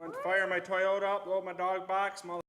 Went to fire my Toyota up, load my dog box, mother.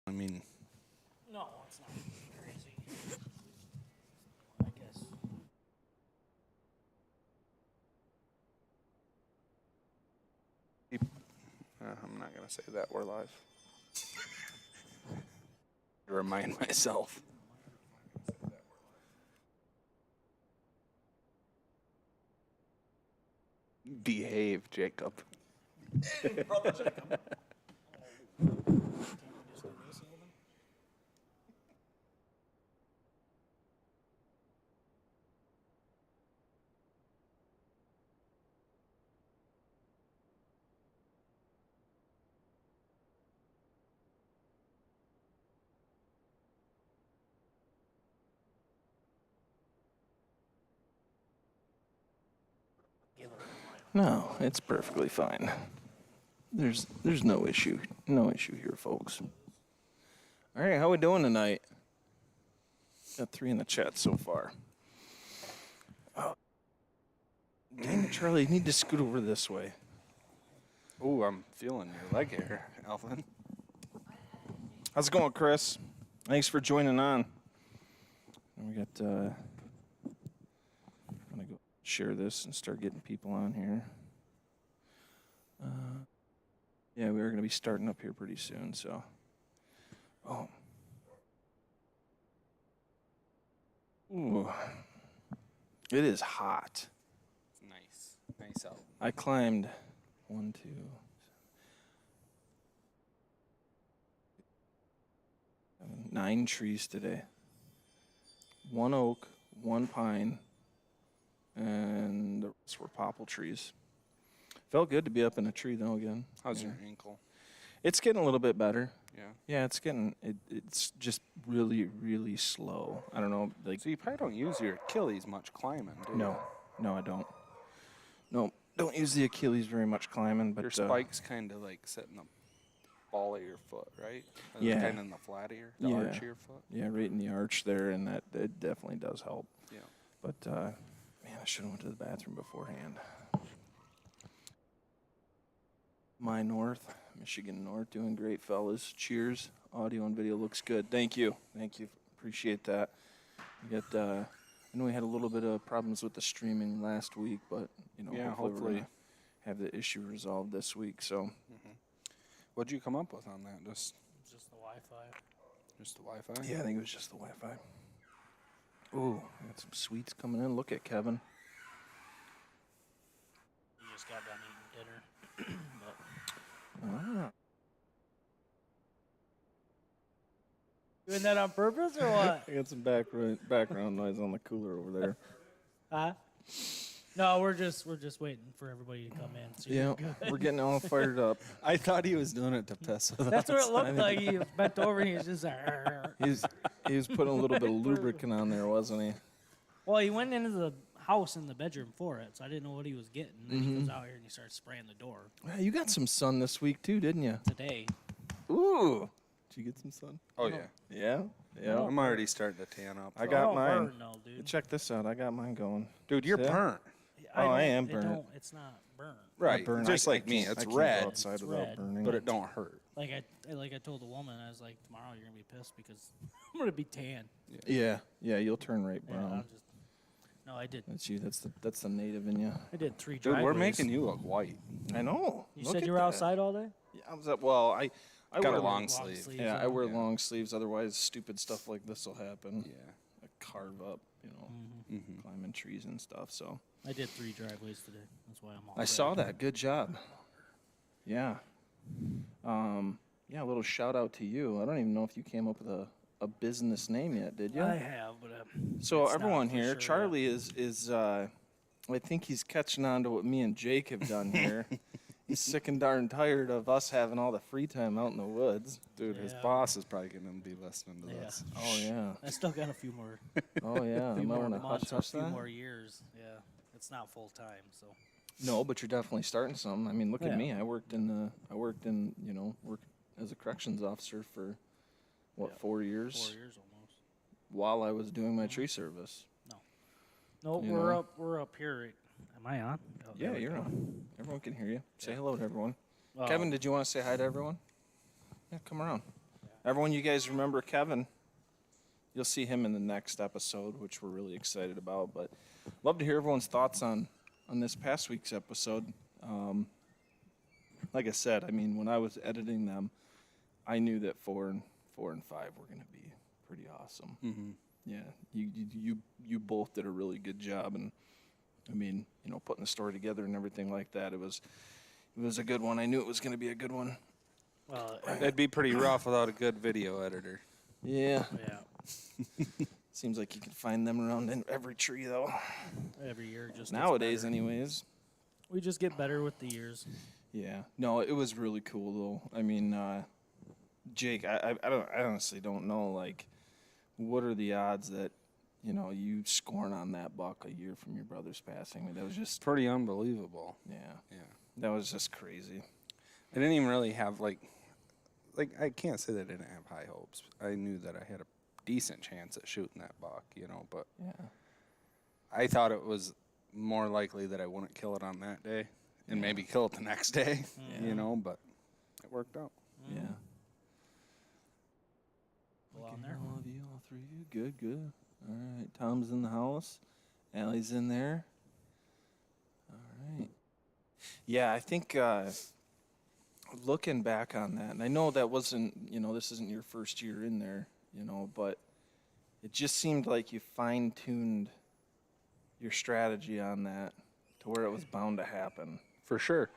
I mean, no, it's not crazy. I guess. I'm not gonna say that. We're live. To remind myself. Behave, Jacob. Brother Jacob. No, it's perfectly fine. There's no issue here, folks. All right, how we doing tonight? Got 3 in the chat so far. Oh, dang it, Charlie, you need to scoot over this way. Ooh, I'm feeling your leg hair, Alvin. How's it going, Chris? Thanks for joining on. And we got, I'm gonna go share this and start getting people on here. Yeah, we are gonna be starting up here pretty soon, so. Oh. Ooh. It is hot. Nice. Nice out. I climbed 1, 2, 7, 9 trees today. 1 oak, 1 pine, and the rest were popple trees. Felt good to be up in a tree though again. How's Yeah. your ankle? It's getting a little bit better. Yeah. Yeah, it's just really, really slow. I don't know, like So you probably don't use your Achilles much climbing, do you? no, I don't. No, don't use the Achilles very much climbing, but Your spike's kind of like sitting the ball of your foot, right? Yeah. Kind of in the flat of the Yeah. arch of your foot. yeah, right in the arch there, and that it definitely does help. Yeah. But man, I should have went to the bathroom beforehand. Michigan North, doing great, fellas. Cheers. Audio and video looks good. Thank you. Appreciate that. We got. I know we had a little bit of problems with the streaming last week, but Yeah, hopefully we're hopefully. gonna have the issue resolved this week. So What'd you come up with on that? Just Just the Wi-Fi. the Wi-Fi? yeah, I think it was just the Wi-Fi. Ooh, got some sweets coming in. Look at Kevin. We just got done eating dinner. But Ah. doing that on purpose or what? I got some background noise on the cooler over there. Huh? No, we're just waiting for everybody to come in. So you're Yeah, good. we're getting all fired up. I thought he was doing it to piss us That's what it looked like. He was bent over and he was just. He was putting a little bit of lubricant on there, wasn't he? Well, he went into the house in the bedroom for it, so I didn't know what he was getting. And then he goes out here and he starts spraying the door Yeah, you got some sun this week too, didn't you? today. Ooh. Did you get some sun? Oh, yeah. Yeah. Yeah. I'm already starting to tan up. I though. got Don't mine. burn, no, dude. Check this out. I got mine going. Dude, you're See? burnt. Oh, I am it burnt. don't- It's not burnt. Right. burn. Just I like me. can't- It's I can't go red, outside It's without red. burning. but it don't hurt. Like I told the woman, I was like, tomorrow you're gonna be pissed because I'm gonna be tan. Yeah. Yeah. You'll turn right Yeah, brown. I'll just. No, I did. That's you. That's the native in you. I did 3 Dude, driveways. we're making you look white. I know. You Look said at you were that. outside all day. Yeah, I was up. Well, I Got wear a long sleeve. Yeah, I wear Yeah. long sleeves. Otherwise, stupid stuff like this will happen. Yeah. Like carve up, climbing trees and stuff. So I did 3 driveways today. That's why I'm all. I red. saw that. Good job. Yeah. Yeah. A little shout out to you. I don't even know if you came up with a business name yet, did you? I have, but So it's not everyone for here, sure yet. Charlie is I think he's catching on to what me and Jake have done here. He's sick and darn tired of us having all the free time out in the woods. Dude, his Yeah. boss is probably going to be listening to Yeah. this. Oh yeah. I still got a few more, Oh yeah. few You might more want to months, hush a few that. more years. Yeah, it's not full time, so. No, but you're definitely starting some. I mean, look Yeah. at me. I worked in worked as a corrections officer for what, Yeah. 4 years 4 years almost. while I was doing my tree service. No, You we're know. up. We're up here. Right? Am I on? Oh, Yeah, there we you're go. on. Everyone can hear you. Say hello to everyone. Oh, Kevin, did you want to say hi to everyone? Yeah, come around. Everyone, you guys remember Kevin. You'll see him in the next episode, which we're really excited about. But love to hear everyone's thoughts on this past week's episode. Like I said, I mean, when I was editing them, I knew that 4 and 5 were going to be pretty awesome. Mm-hmm. Yeah, you both did a really good job, and I mean, putting the story together and everything like that. It was a good one. I knew it was going to be a good one. Well, That'd be pretty rough without a good video editor. Yeah, yeah. seems like you can find them around in every tree though. Every year, just gets Nowadays, better. anyways. We just get better with the years. Yeah, no, it was really cool though. I mean, Jake, I honestly don't know. Like, what are the odds that you scoring on that buck a year from your brother's passing? I mean, that was just Pretty unbelievable. yeah, Yeah. that was just crazy. I didn't even really have like I can't say that I didn't have high hopes. I knew that I had a decent chance at shooting that buck, but Yeah, I thought it was more likely that I wouldn't kill it on that day and maybe kill it the next day, but it worked out. yeah. Go on there. All of you, all 3 of you, good. All right, Tom's in the house, Allie's in there. All right. Yeah, I think looking back on that, and I know that wasn't, this isn't your first year in there, but it just seemed like you fine-tuned your strategy on that to where it was bound to happen. For sure.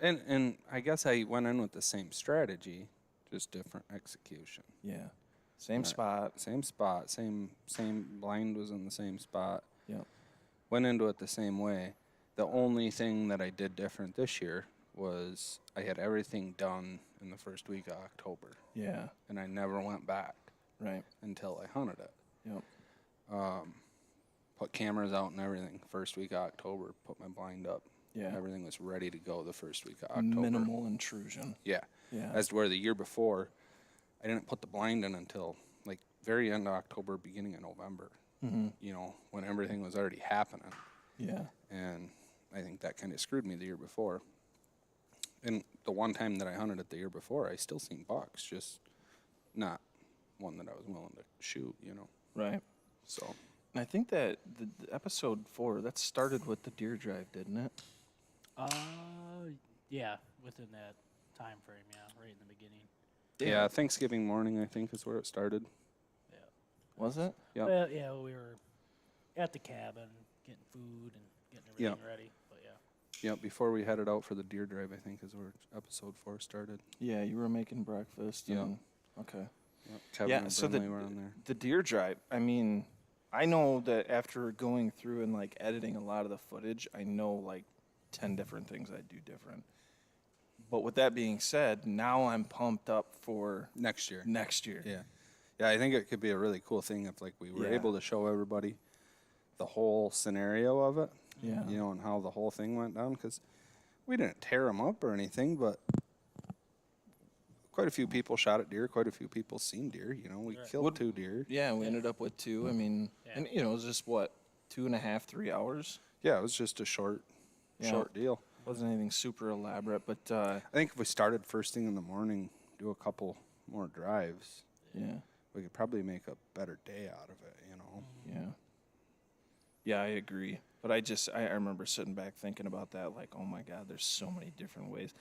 And I guess I went in with the same strategy, just different execution. Yeah. Same spot. Same spot, same blind was in the same spot. Yep. Went into it the same way. The only thing that I did different this year was I had everything done in the first week of October, Yeah. and I never went back Right. until I hunted it. Yep. Put cameras out and everything first week of October, put my blind up. Yeah. Everything was ready to go the first week of October. Minimal intrusion. Yeah. Yeah. As to where the year before, I didn't put the blind in until like very end of October, beginning of November. Mm-hmm. You know, when everything was already happening. Yeah. And I think that kind of screwed me the year before. And the one time that I hunted it the year before, I still seen bucks, just not one that I was willing to shoot, you know. Right. So And I think that the episode 4 that started with the deer drive, didn't it? Yeah, within that time frame, yeah, right in the beginning. yeah, Thanksgiving morning I think is where it started. Yeah. Was it? Yep. Well, yeah, we were at the cabin getting food and getting everything ready. But yeah. Yep, before we headed out for the deer drive, I think is where episode 4 started. Yeah, you were making breakfast. Yeah. And, okay. Yep. Kevin Yeah, and so Brinley were on there. the deer drive, I mean, I know that after going through and like editing a lot of the footage, I know like 10 different things I do different. But with that being said, now I'm pumped up for Next year. next year. Yeah. Yeah, I think it could be a really cool thing if like we were Yeah. able to show everybody the whole scenario of it. Yeah. You know, and how the whole thing went down, because we didn't tear them up or anything, but quite a few people shot at deer, quite a few people seen deer. You know, we killed 2 deer. Yeah, we ended up with 2. I mean, Yeah. and you know, it was just what, 2.5, 3 hours? Yeah, it was just a short deal. Wasn't anything super elaborate, but I think if we started first thing in the morning, do a couple more drives, yeah, we could probably make a better day out of it, you know. yeah. Yeah, I agree. But I remember sitting back thinking about that, like, oh my God, there's so many different ways.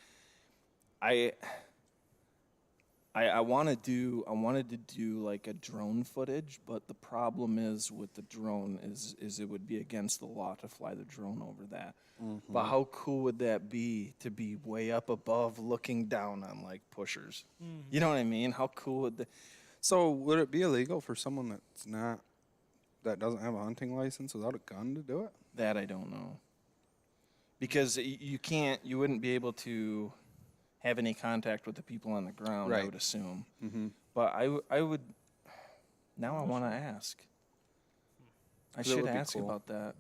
I wanted to do like a drone footage, but the problem is with the drone is it would be against the law to fly the drone over that. Mm-hmm. But how cool would that be to be way up above looking down on like pushers? You know what I mean? How cool would that? So would it be illegal for someone that doesn't have a hunting license without a gun to do it? That I don't know. Because you wouldn't be able to have any contact with the people on the ground, I Right. would assume. Mm-hmm. But I would, now I want to ask. I 'Cause it should would be ask cool. about that.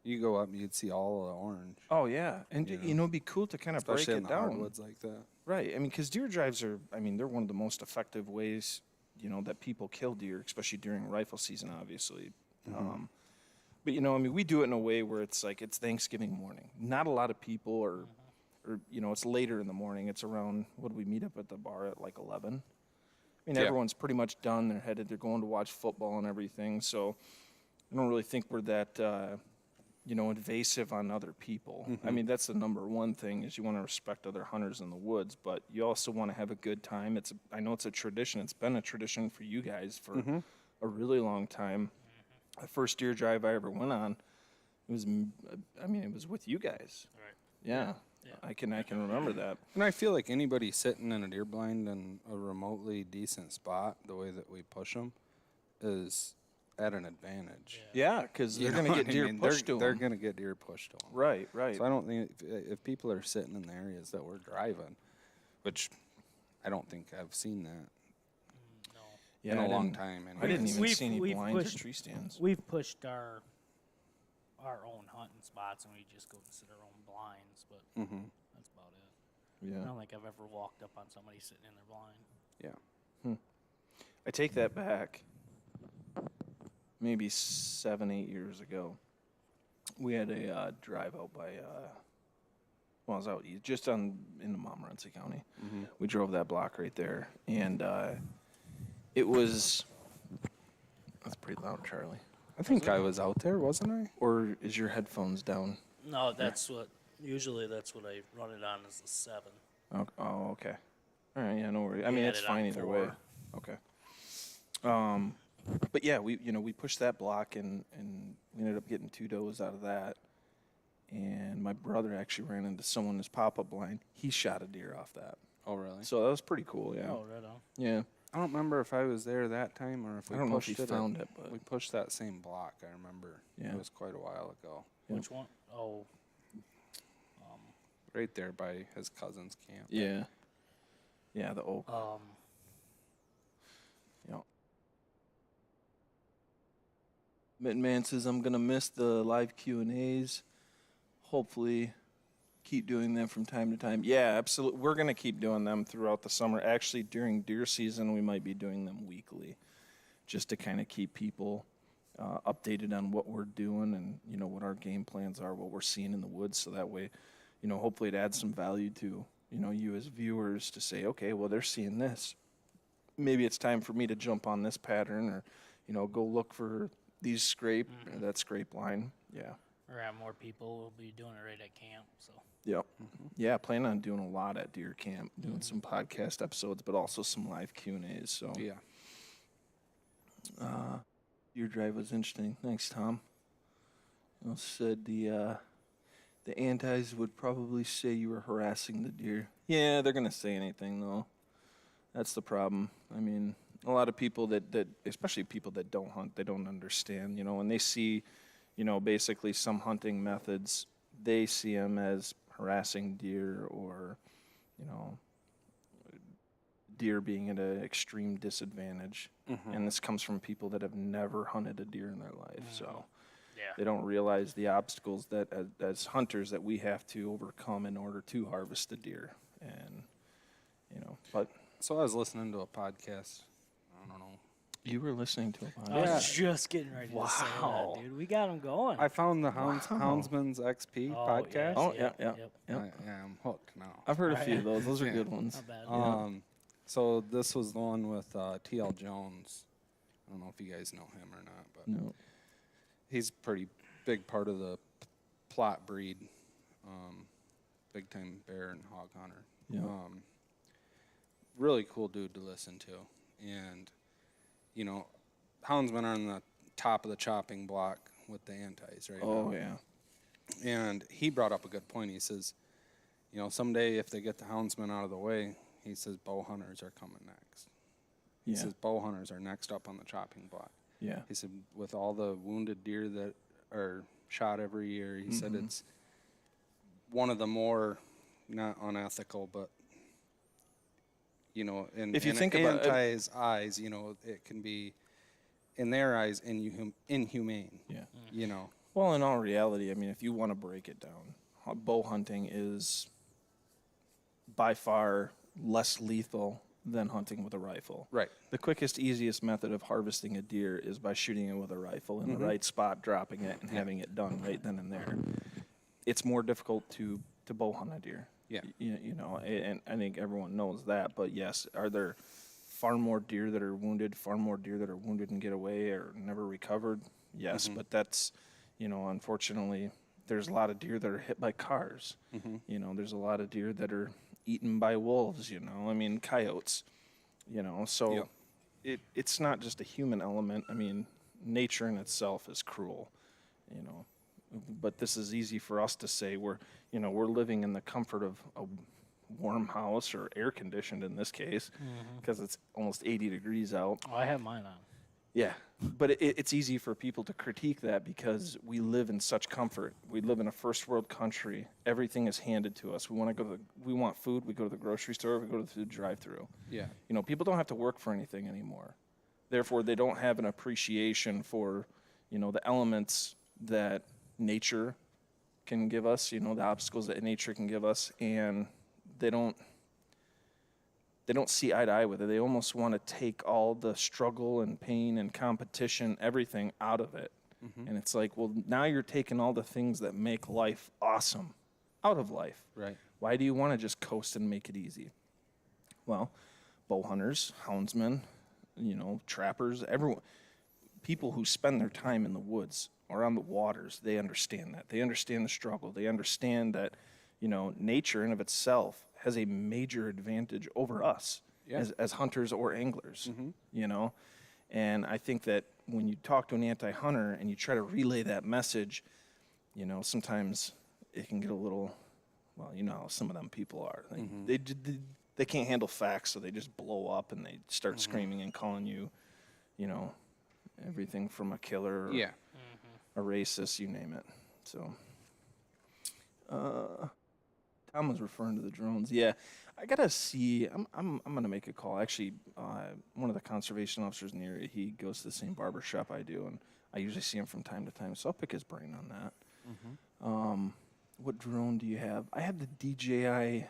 You go up, you'd see all of the orange, Oh, yeah. And, You know. you know, it'd be cool to kind of break especially in it the down. hardwoods like that. Right. I mean, because deer drives are, I mean, they're one of the most effective ways, you know, that people kill deer, especially during rifle season, obviously. Mm-hmm. But, you know, I mean, we do it in a way where it's like it's Thanksgiving morning. Not a lot of people or you know, it's later in the morning. It's around, what do we meet up at the bar at like 11? I mean, Yeah. everyone's pretty much done. They're going to watch football and everything. So I don't really think we're that, you know, invasive on other people. I mean, that's the number one thing is you want to respect other hunters in the woods, but you also want to have a good time. I know it's a tradition. It's been a tradition for you guys for a really long time. The first deer drive I ever went on, it was with you guys. Right. Yeah. Yeah. I can remember that. And I feel like anybody sitting in a deer blind in a remotely decent spot, the way that we push them, is at an advantage. Yeah, because You they're going know to get what I deer mean? pushed to They're them. going to get deer pushed to them. Right, right. So I don't think if people are sitting in the areas that we're driving, which I don't think I've seen that No. Yeah, in a I long didn't- time. I didn't even We've- see any we've blinds pushed- or tree stands. We've pushed our own hunting spots, and we just go and sit our own blinds, but Mm-hmm. that's about it. I Yeah. don't think I've ever walked up on somebody sitting in their blind. Yeah. I take that back. Maybe 7-8 years ago, we had a drive out by, well, I was out east, just in the Montmorency County. Mm-hmm. We drove that block right there, and it was. That's pretty loud, Charlie. I think I was out there, wasn't I? Or is your headphones down? No, that's usually that's what I run it on is the 7. Oh, okay. All right, yeah, no worries. I We mean, had it's it on fine either way. 4. Okay. But yeah, we pushed that block and we ended up getting 2 does out of that. And my brother actually ran into someone in his pop-up blind. He shot a deer off that. Oh, really? So that was pretty cool, yeah. Oh, right on. Yeah. I don't remember if I was there that time or if we I don't know if pushed he it. found it, but We pushed that same block. I remember. Yeah. It was quite a while ago. Yeah. Which one? Oh, right there by his cousin's camp. Yeah. Yeah, the oak. Yeah. Mitten says, I'm going to miss the live Q&As. Hopefully keep doing them from time to time. Yeah, absolutely. We're going to keep doing them throughout the summer. Actually, during deer season, we might be doing them weekly just to kind of keep people updated on what we're doing and, you know, what our game plans are, what we're seeing in the woods. So that way, you know, hopefully it adds some value to, you know, you as viewers to say, okay, well, they're seeing this. Maybe it's time for me to jump on this pattern or, you know, go look for these scrape, or that scrape line. Yeah. We're gonna have more people. We'll be doing it right at camp. So. Yep. Yeah, plan on doing a lot at deer camp, doing some podcast episodes, but also some live Q&As. So Yeah. Deer drive was interesting. Thanks, Tom. You said the antis would probably say you were harassing the deer. Yeah, they're gonna say anything though. That's the problem. I mean, a lot of people that especially people that don't hunt, they don't understand. You know, when they see, you know, basically some hunting methods, they see them as harassing deer or, you know, deer being at an extreme disadvantage. And this comes from people that have never hunted a deer in their life. So they don't realize the obstacles that as hunters that we have to overcome in order to harvest the deer. And, you know, but. So I was listening to a podcast. I don't know. You were listening to a podcast. I was just getting ready to say that, dude. We got them going. I found the Houndsman's XP podcast. Yes, Oh, yeah. I'm hooked now. I've heard a few of those. Those are good ones. Not bad. So this was the one with T.L. Jones. I don't know if you guys know him or not, but No. he's a pretty big part of the plot breed, big time bear and hog hunter. Yeah. Really cool dude to listen to, and you know, houndsmen are on the top of the chopping block with the antis right now. Oh, yeah. And he brought up a good point. He says, you know, someday if they get the houndsmen out of the way, he says bow hunters are coming next. He Yeah. says bow hunters are next up on the chopping block. Yeah. He said with all the wounded deer that are shot every year, he said it's one of the more, not unethical, but, you know, in If you think about it- anti's eyes, you know, it can be, in their eyes, inhumane. Yeah. You know. Well, in all reality, I mean, if you want to break it down, bow hunting is by far less lethal than hunting with a rifle. Right. The quickest, easiest method of harvesting a deer is by shooting it with a rifle in the right spot, dropping it, and having it done right then and there. It's more difficult to bow hunt a deer. Yeah. You know, and I think everyone knows that. But yes, are there far more deer that are wounded, and get away or never recovered? Yes, but that's, you know, unfortunately, there's a lot of deer that are hit by cars. You know, there's a lot of deer that are eaten by wolves, you know, I mean, coyotes, you know, so it's not just a human element. I mean, nature in itself is cruel, you know, but this is easy for us to say. We're living in the comfort of a warm house, or air conditioned in this case, because it's almost 80 degrees out. Oh, I have mine on. Yeah, but it's easy for people to critique that because we live in such comfort. We live in a first world country. Everything is handed to us. We want food. We go to the grocery store. We go to the drive-through. Yeah. You know, people don't have to work for anything anymore. Therefore, they don't have an appreciation for, you know, the elements that nature can give us. You know, the obstacles that nature can give us, and they don't see eye to eye with it. They almost want to take all the struggle and pain and competition, everything out of it. And it's like, well, now you're taking all the things that make life awesome out of life. Right. Why do you want to just coast and make it easy? Well, bow hunters, houndsmen, you know, trappers, everyone, people who spend their time in the woods or on the waters, they understand that. They understand the struggle. They understand that, you know, nature in of itself has a major advantage over us as hunters or anglers, you know? And I think that when you talk to an anti-hunter and you try to relay that message, you know, sometimes it can get a little, well, you know how some of them people are. They can't handle facts, so they just blow up and they start screaming and calling you, you know, everything from a killer or a racist, you name it. So, Tom was referring to the drones. Yeah, I gotta see. I'm gonna make a call. Actually, one of the conservation officers in the area, he goes to the same barber shop I do, and I usually see him from time to time. So I'll pick his brain on that. What drone do you have? I have the DJI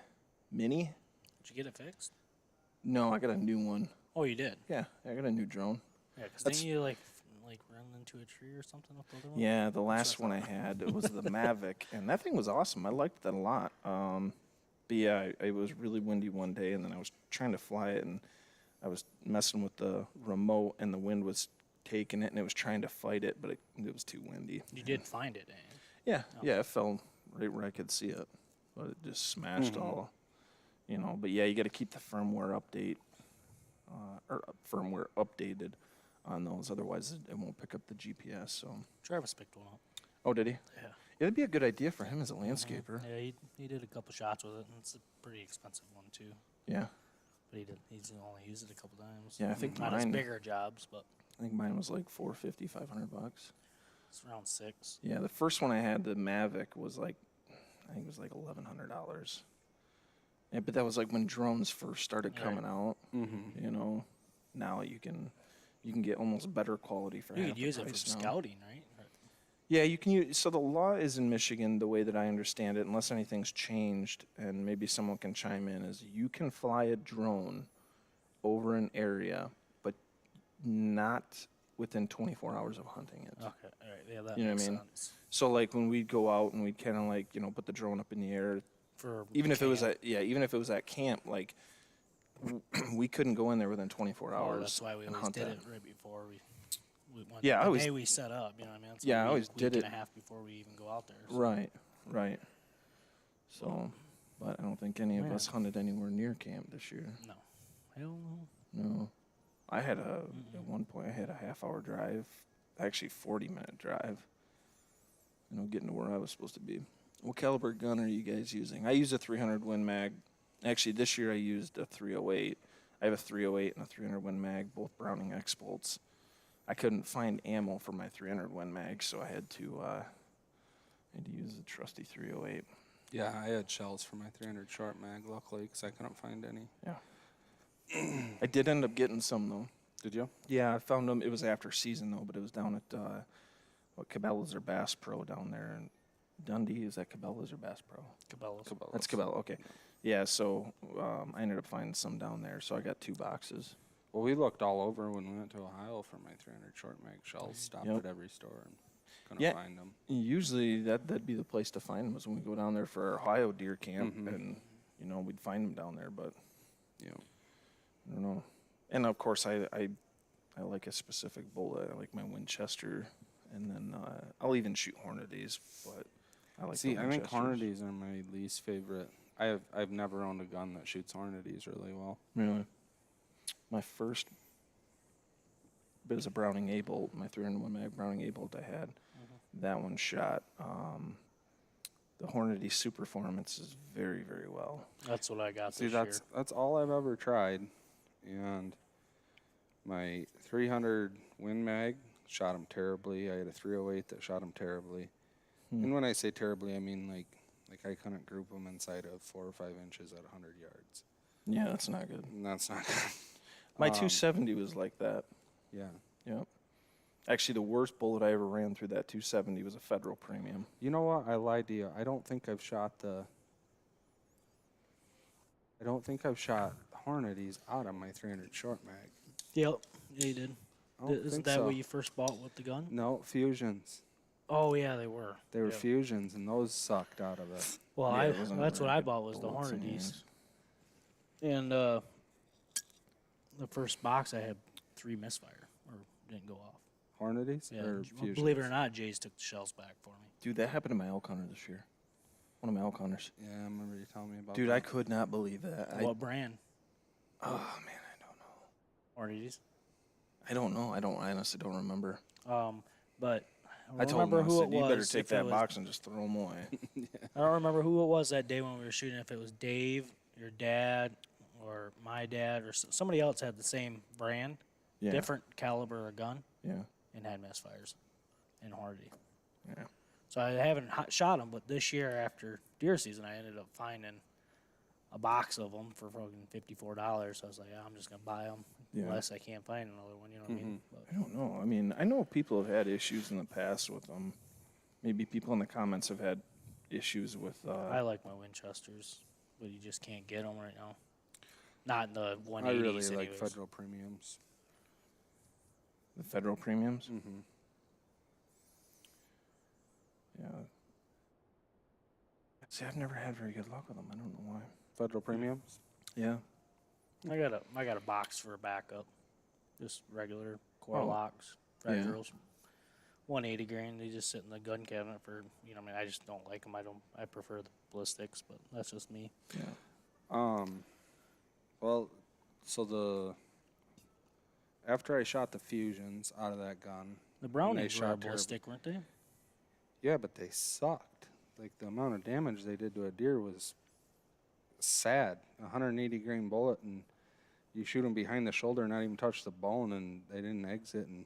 Mini. Did you get it fixed? No, I got a new one. Oh, you did. Yeah, I got a new drone. Yeah, because That's- didn't you like run into a tree or something with the other one? Yeah, the last one I had it was the Mavic, and that thing was awesome. I liked that a lot. But yeah, it was really windy one day, and then I was trying to fly it, and I was messing with the remote, and the wind was taking it, and it was trying to fight it, but it was too windy. You did find it, eh? Yeah, yeah, it fell right where I could see it, but it just smashed all, you know. But yeah, you got to keep the firmware firmware updated on those, otherwise it won't pick up the GPS. So. Travis picked one up. Oh, did he? Yeah. It'd be a good idea for him as a landscaper. Yeah, he did a couple shots with it, and it's a pretty expensive one too. Yeah. But he's only used it a couple times. Yeah, I think not his mine- bigger jobs, but I think mine was like $450, $500. it's around 6. Yeah, the first one I had, the Mavic, was like, I think it was like $1,100. Yeah, but that was like when drones first started coming out. You know, now you can get almost better quality for You half could the use it for price now. scouting, right? Yeah, you can use. So the law is in Michigan, the way that I understand it, unless anything's changed, and maybe someone can chime in, is you can fly a drone over an area, but not within 24 hours of hunting it. Okay, all right, yeah, that You know what makes I mean? sense. So like when we'd go out and we'd kind of like, you know, put the drone up in the air, For even if it was camp. even if it was at camp, like we couldn't go in there within 24 hours. Oh, that's why we and always hunt did that. it right before we went. Yeah, I the always- day we set up, you know what I mean? It's Yeah, I like always did week it- and a half before we even go out there. So. Right. So, but I don't think any of Man. us hunted anywhere near camp this year. No, hell no. No. I had at one point I had a half-hour drive, actually 40-minute drive, you know, getting to where I was supposed to be. What caliber gun are you guys using? I use a 300 Win Mag. Actually, this year I used a 308. I have a 308 and a 300 Win Mag, both Browning X bolts. I couldn't find ammo for my 300 Win Mag, so I had to use the trusty 308. Yeah, I had shells for my 300 short mag, luckily, because I couldn't find any. Yeah. I did end up getting some, though. Did you? Yeah, I found them. It was after season, though, but it was down at, Cabela's or Bass Pro down there in Dundee. Is that Cabela's or Bass Pro? Cabela's. That's Cabela, okay. Yeah, so I ended up finding some down there, so I got 2 boxes. Well, we looked all over when we went to Ohio for my 300 short mag shells. Stopped Yep. at every store and couldn't Yeah. find them. Usually that'd be the place to find them, was when we go down there for our Ohio deer camp, and, you know, we'd find them down there, but You know, I don't know. And, of course, I like a specific bullet. I like my Winchester, and then I'll even shoot Hornadies, but I like see, the I think Winchesters. Hornadies are my least favorite. I've never owned a gun that shoots Hornadies really well. Really? My first bit was a Browning A-bolt, my 301 mag Browning A-bolt I had. That one shot. The Hornady Superformance is very, very well. That's what I got See, this that's all I've ever tried, and my 300 Win Mag shot them terribly. I had a 308 that shot them terribly, and when I say terribly, I mean like I couldn't group them inside of 4 or 5 inches at 100 yards. Yeah, that's not good. And that's not good. My 270 was like that. Yeah. Yep. Actually, the worst bullet I ever ran through that 270 was a Federal Premium. You know what? I lied to you. I don't think I've shot Hornadies out of my 300 short mag. year. Yep, yeah, you did. I don't Isn't think that so. what you first bought with the gun? No, fusions. Oh yeah, they were. They were Yep. fusions, and those sucked out of it. Well, Yeah, it wasn't that's what very I good bought was the bullets in Hornadies. these. And the first box I had 3 misfire or didn't go off. Hornadies Yeah, or well, fusions? believe it or not, Jay's took the shells back for me. Dude, that happened to my elk hunter this year. One of my elk hunters. Yeah, I remember you telling me about Dude, that. I could not believe that. What brand? Oh, man, I don't know. Hornadies. I don't know. I honestly don't remember. But I I told him, remember I who it said, you was. better take if it that was- box and just throw them away. I don't remember who it was that day when we were shooting. If it was Dave, your dad, or my dad, or somebody else had the same brand, Yeah. different caliber of gun, Yeah. and had misfires in Hardy. Yeah. So I haven't shot them, but this year after deer season, I ended up finding a box of them for fucking $54. So I was like, I'm just gonna buy them unless I can't find another one. You know what I mean? But I don't know. I mean, I know people have had issues in the past with them. Maybe people in the comments have had issues with. I like my Winchesters, but you just can't get them right now. Not in the 180s. I really like anyways. Federal Premiums. The Federal Premiums. Mm-hmm. Yeah. See, I've never had very good luck with them. I don't know why. Federal Premiums. Yeah. I got a box for a backup, just regular core locks, Yeah. drills. 180 grain. They just sit in the gun cabinet for I mean, I just don't like them. I prefer the ballistics, but that's just me. Yeah. Well, so after I shot the Fusions out of that gun, The Brownings were a shot ballistic, weren't they? yeah, but they sucked. Like the amount of damage they did to a deer was sad. 180 grain bullet, and you shoot them behind the shoulder, not even touch the bone, and they didn't exit, and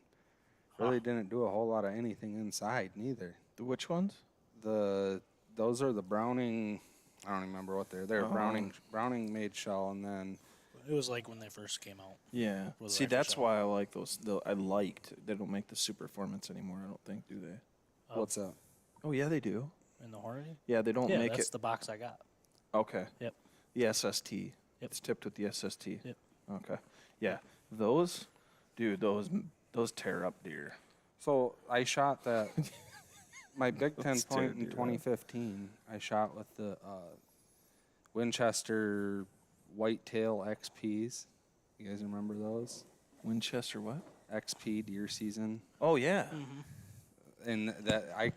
really didn't do a whole lot of anything inside neither. The which ones? Those are the Browning. I don't remember what they're. They're Browning made shell, and then It was like when they first came out. Yeah. With See, rifle that's shell. why I like those. I liked. They don't make the super performance anymore. I don't think, do they? what's that? Oh yeah, they do. In the Hornady? Yeah, they don't Yeah, make that's it. the box I got. Okay. Yep. The SST. Yep. It's tipped with the SST. Yep. Okay. Yeah, those, dude, those tear up deer. So I shot that. My Big Ten Let's point tear in deer up. 2015. I shot with the Winchester Whitetail XPs. You guys remember those? Winchester what? XP deer season. Oh yeah. And that I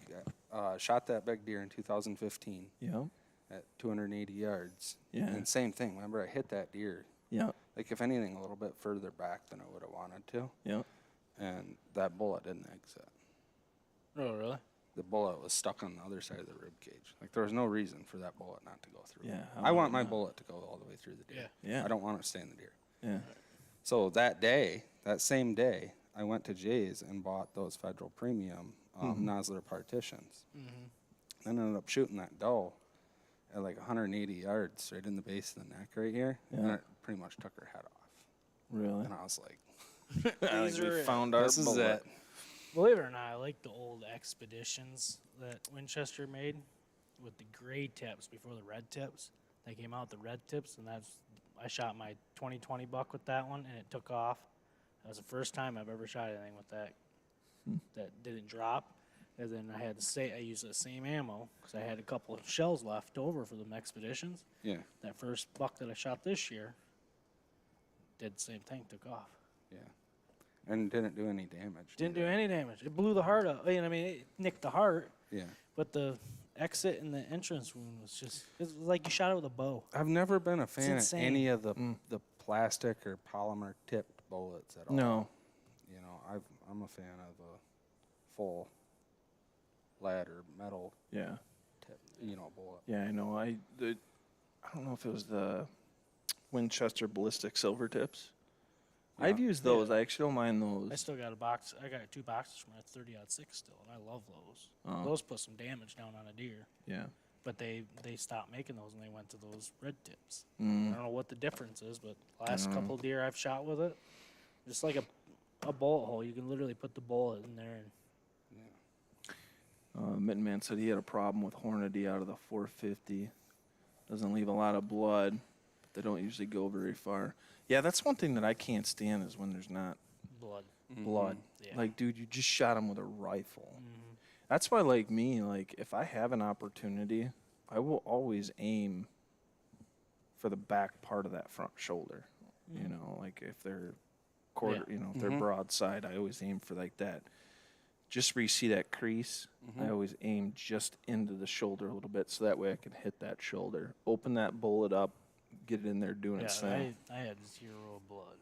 shot that big deer in 2015 Yeah. at 280 yards. Yeah. And same thing. Remember, I hit that deer. Yeah. Like if anything, a little bit further back than I would have wanted to. Yeah. And that bullet didn't exit. Oh, really? The bullet was stuck on the other side of the rib cage. Like there was no reason for that bullet not to go through. Yeah, how I want would my not? bullet to go all the way through the deer. Yeah. I don't want it to stay in the deer. Yeah. So that same day, I went to Jay's and bought those Federal Premium Nosler partitions. Then I ended up shooting that doe at like 180 yards right in the base of the neck right here. And Yeah. it pretty much took her head off. Really? And I was like, I think we are- found our this is bullet. it. Believe it or not, I like the old Expeditions that Winchester made with the gray tips before the red tips. They came out with the red tips, and I shot my 2020 buck with that one, and it took off. That was the first time I've ever shot anything with that that didn't drop. And then I used the same ammo because I had a couple of shells left over for them Expeditions. Yeah. That first buck that I shot this year did the same thing, took off. Yeah. And didn't do any damage. Didn't do any damage. It blew the heart out. I mean, it nicked the heart, Yeah. but the exit and the entrance wound was it was like you shot it with a bow. I've never been a fan of insane. any of the plastic or polymer tipped bullets at all. No. You know, I'm a fan of a full lead or metal Yeah. tip, bullet. Yeah, I know. I don't know if it was the Winchester ballistic silver tips. Yeah. I've used those. I actually don't mind those. I still got a box. I got 2 boxes from my 30-06 still, and I love those. Oh. Those put some damage down on a deer, Yeah. but they stopped making those and they went to those red tips. Mm. I don't know what the difference is, but last couple of deer I've shot with it, just like a bullet hole. You can literally put the bullet in there and Mitten Man said he had a problem with Hornady out of the 450. Doesn't leave a lot of blood, but they don't usually go very far. Yeah, that's one thing that I can't stand is when there's not blood. blood. Yeah. Like, dude, you just shot him with a rifle. That's why, like me, like if I have an opportunity, I will always aim for the back part of that front shoulder. You know, like if they're quarter, Yeah. if they're broadside, I always aim for like that. Just where you see that crease, I always aim just into the shoulder a little bit, so that way I can hit that shoulder, open that bullet up, get it in there doing its thing. I had 0 blood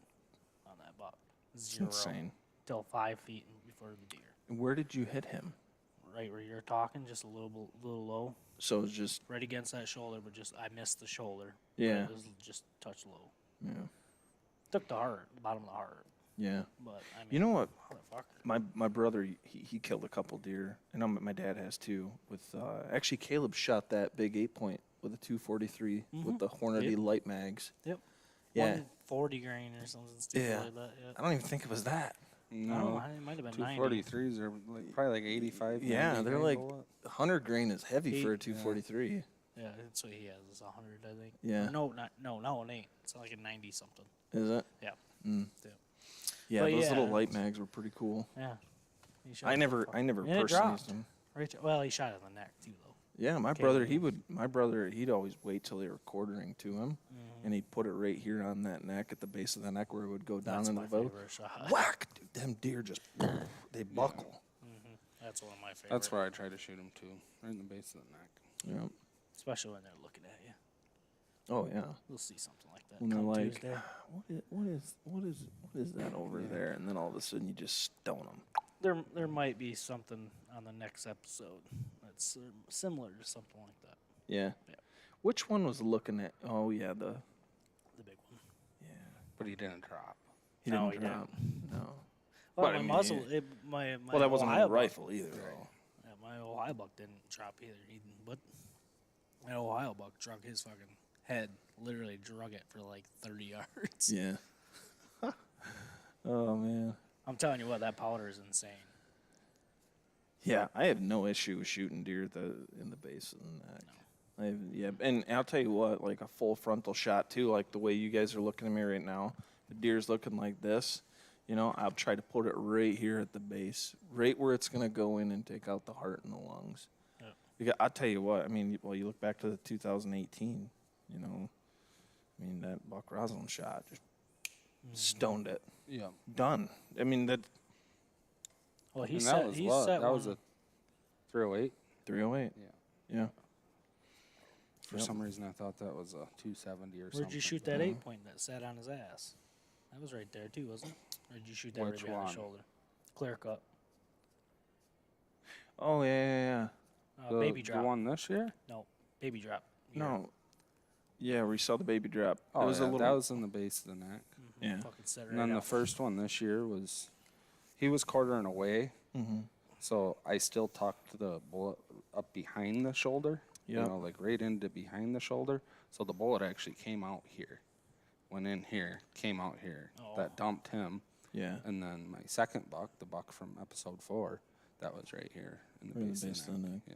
on that buck. It's 0. insane. Till 5 feet before the deer. And where did you hit him? Right where you're talking, just a little low, So it's just right against that shoulder, but I missed the shoulder. Yeah. It was just touch low. yeah. Took the heart, bottom of the heart. But I mean, You know what? motherfucker. My brother, he killed a couple deer, and my dad has too. With actually, Caleb shot that big 8-point with a 243 with the Hornady light mags. Yep. Yeah. 140 grain or something stupid like that. Yeah. I don't even think it was that. I don't know. It might have been 90. 243s are like, probably like 85. Yeah, 90 they're grain like bullet. 100 grain is heavy for a 243. Yeah, that's what he has. Is 100, I think. Yeah. Or no, it ain't. It's like a 90 something. Is it? Yeah. Yeah, But those yeah, little light mags were pretty cool. Yeah. He shot I it never before. personally And it used dropped. them. Well, he shot it in the neck too, though. Yeah, my brother, he'd always wait till they were quartering to him, and he'd put it right here on that neck, at the base of the neck where it would go down That's into my the bow. favorite shot. Whack! Dude, them deer just, they buckle. That's one of my favorites. That's where I try to shoot them too, right in the base of the neck. Yeah. Especially when they're looking at you. Oh, yeah. We'll see something like that When they're come like, Tuesday. what is that over there? And then all of a sudden you just stone them. There might be something on the next episode that's similar to something like that. Yeah. Yeah. Which one was looking at? Oh, yeah, the big one. yeah. But he didn't drop. He No, didn't he drop. No. Well, But, my I mean, muzzle, my Well, that wasn't Ohio a buck- rifle either, though. Yeah, my Ohio buck didn't drop either. But my Ohio buck drug his fucking head. Literally drug it for like 30 yards. Yeah. Oh, man. I'm telling you what, that powder is insane. Yeah, I have no issue with shooting deer in the base of the neck. And I'll tell you what, like a full frontal shot too, like the way you guys are looking at me right now. The deer's looking like this, I'll try to put it right here at the base, right where it's gonna go in and take out the heart and the lungs. Yeah. Because I'll tell you what, you look back to the 2018, that Buck Roslin shot just stoned it. Yeah. Done. That Well, he And set, that was he what? set That one. was a 308. 308. Yeah. Yeah. For some reason, I thought that was a 270 or something. Where'd you shoot that 8-point that sat on his ass? That was right there too, wasn't it? Or did you shoot that Which right behind the one? shoulder? Clear cut. Oh, yeah. Baby drop. The one this year? No, baby drop. No. Yeah, we saw the baby drop. Oh, it was yeah, a little. that was in the base of the neck. Yeah. Fucking set it And right then the out. first one this year was, he was quartering away. So I still tucked the bullet up behind the shoulder. Yep. Like right into behind the shoulder. So the bullet actually came out here. Went in here, came out here. Oh. That dumped him. Yeah. And then my second buck, the buck from episode 4, that was right here in the Right in the base, base of the neck. Yeah.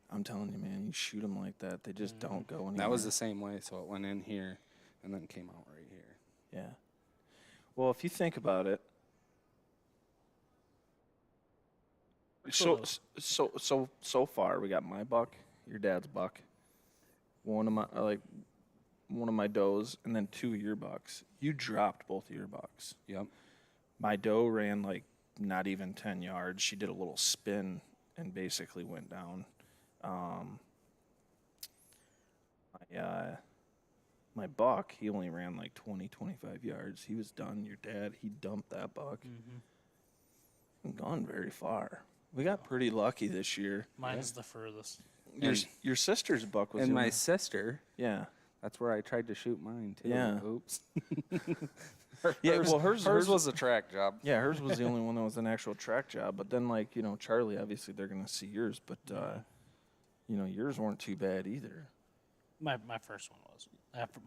I'm telling you, man, you shoot them like that, they just don't go anywhere. That was the same way. So it went in here and then came out right here. Yeah. Well, if you think about it, so far we got my buck, your dad's buck, one of my does, and then 2 of your bucks. You dropped both of your bucks. Yep. My doe ran like not even 10 yards. She did a little spin and basically went down. My buck, he only ran like 20, 25 yards. He was done. Your dad, he dumped that buck. Hasn't gone very far. We got pretty lucky this year. Mine's the furthest. Your sister's buck was And the my only- sister, yeah. that's where I tried to shoot mine too. Yeah. Oops. Yeah, well, hers was a track job. Yeah, hers was the only one that was an actual track job. But then, Charlie, obviously they're going to see yours. But, yours weren't too bad either. My first one was. After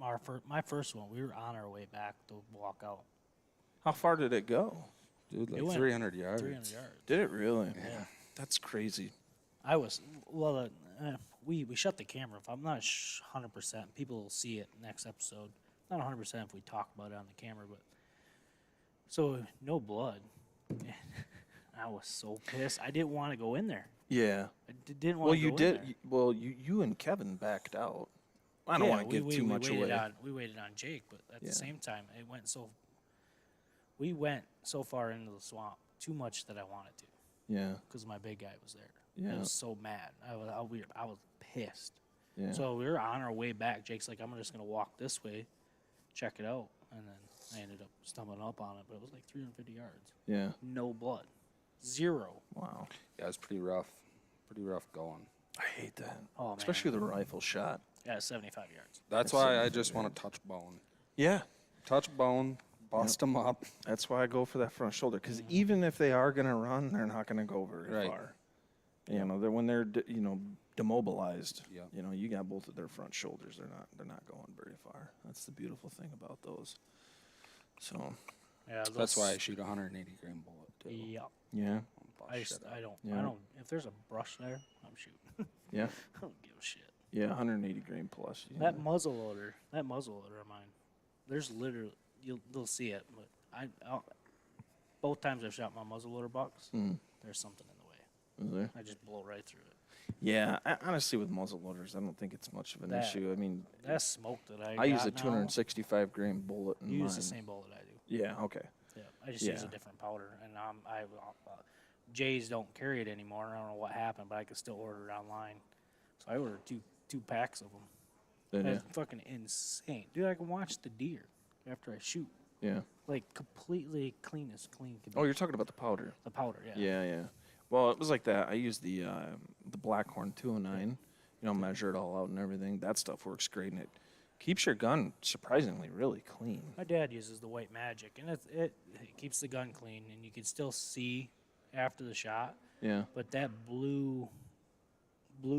my first one, we were on our way back to walk out. How far did it go? Dude, It like went 300 yards. 300 yards. Did it really? Yeah. That's crazy. I was we shut the camera off. I'm not 100%. People will see it next episode. Not 100% if we talk about it on the camera, but so no blood. I was so pissed. I didn't want to go in there. Yeah. I didn't want Well, to go you in did. there. Well, you and Kevin backed out. I don't Yeah, want to give we too much waited away. we waited on Jake, but at Yeah. the same time, we went so far into the swamp, too much that I wanted to, Yeah. because my big guy was there. Yeah. I was so mad. I was pissed. Yeah. So we were on our way back. Jake's like, I'm just gonna walk this way, check it out, and then I ended up stumbling up on it, but it was like 350 yards. Yeah. No blood, 0. Wow. Yeah, it was pretty rough. Pretty rough going. I hate that. Oh man, Especially the rifle shot. yeah, 75 yards. That's why I just want to touch bone. Yeah. Touch bone, bust them up. That's why I go for that front shoulder, because even if they are going to run, they're not going to go very Right. far. You know, when they're demobilized. Yep. You know, you got both of their front shoulders. They're not going very far. That's the beautiful thing about those. So Yeah, That's why I shoot a 180 grain bullet too. Yeah. yeah, Bust I shit just, up. I don't, Yeah. if there's a brush there, I'm shooting. yeah, I don't give a shit. yeah. 180 grain plus. Yeah. That muzzle loader of mine, there's literally, they'll see it, but both times I've shot my muzzle loader box, there's something in the way. Is there? I just blow right through it. Yeah, honestly, with muzzle loaders, I don't think it's much of an issue. I mean, That smoke that I use a got now, 265 grain bullet in You mine. use the same bullet I do. Yeah. Okay. Yeah, I just use a Yeah. different powder, and Jays don't carry it anymore. I don't know what happened, but I could still order it online. So I ordered two packs of them. Then, yeah. That's fucking insane, dude. I can watch the deer after I shoot, Yeah. like completely clean as clean can be. Oh, you're talking about the powder. The powder, yeah. Yeah, yeah. Well, it was like that. I used the Blackhorn 209. You know, measure it all out and everything. That stuff works great, and it keeps your gun surprisingly really clean. My dad uses the White Magic, and it keeps the gun clean, and you can still see after the shot. Yeah. But that blue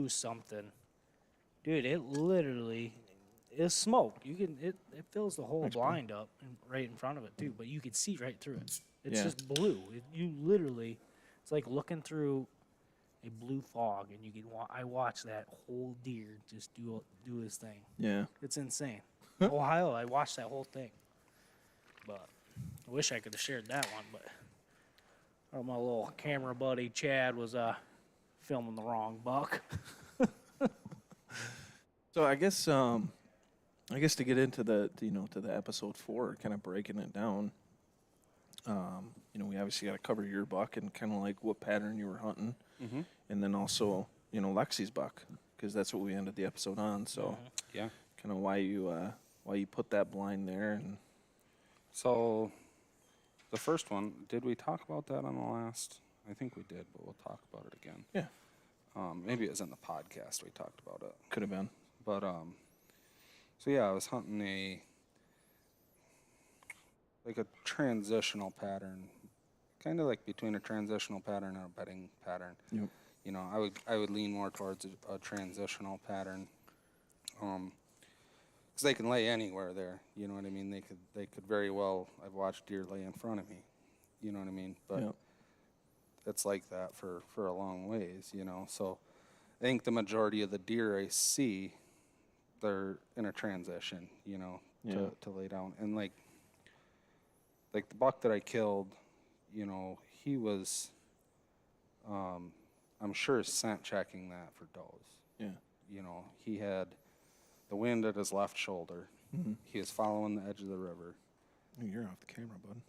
something, dude, it literally is smoke. It fills the whole blind up and right in front of it too, but you can see right through it. It's Yeah. just blue. You literally, it's like looking through a blue fog, and you can I watch that whole deer just do his thing. Yeah. It's insane. Ohio, I watched that whole thing, but I wish I could have shared that one, but my little camera buddy Chad was filming the wrong buck. So I guess to get into the episode 4, kind of breaking it down. We obviously got to cover your buck and kind of like what pattern you were hunting, and then also Lexi's buck, because that's what we ended the episode on. So Yeah. kind of why you put that blind there, and So, the first one, did we talk about that on the last? I think we did, but we'll talk about it again. yeah, Maybe it was in the podcast we talked about it. could have been. But so yeah, I was hunting a transitional pattern, kind of like between a transitional pattern and a bedding pattern. Yep. You know, I would lean more towards a transitional pattern, because they can lay anywhere there. You know what I mean? They could very well. I've watched deer lay in front of me. You know what I mean? But Yep. it's like that for a long ways. You know, so I think the majority of the deer I see, they're in a transition. You know, Yeah. to lay down, and like the buck that I killed, you know, he was, I'm sure scent checking that for does. Yeah. You know, he had the wind at his left shoulder. Mm-hmm. He was following the edge of the river, You're off the camera, bud.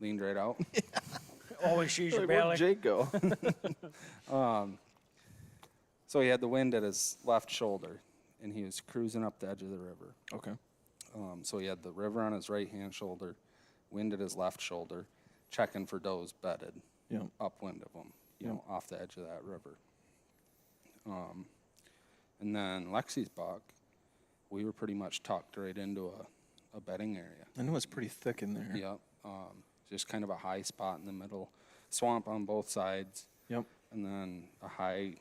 leaned right out. Always use your Like, where'd belly. Jake go? So he had the wind at his left shoulder, and he was cruising up the edge of the river. Okay. So he had the river on his right-hand shoulder, wind at his left shoulder, checking for does bedded Yeah. upwind of him, you know, off the edge of that river. And then Lexi's buck, we were pretty much tucked right into a bedding area. I know it's pretty thick in there. Yep. Just kind of a high spot in the middle, swamp on both sides, Yep. and then a high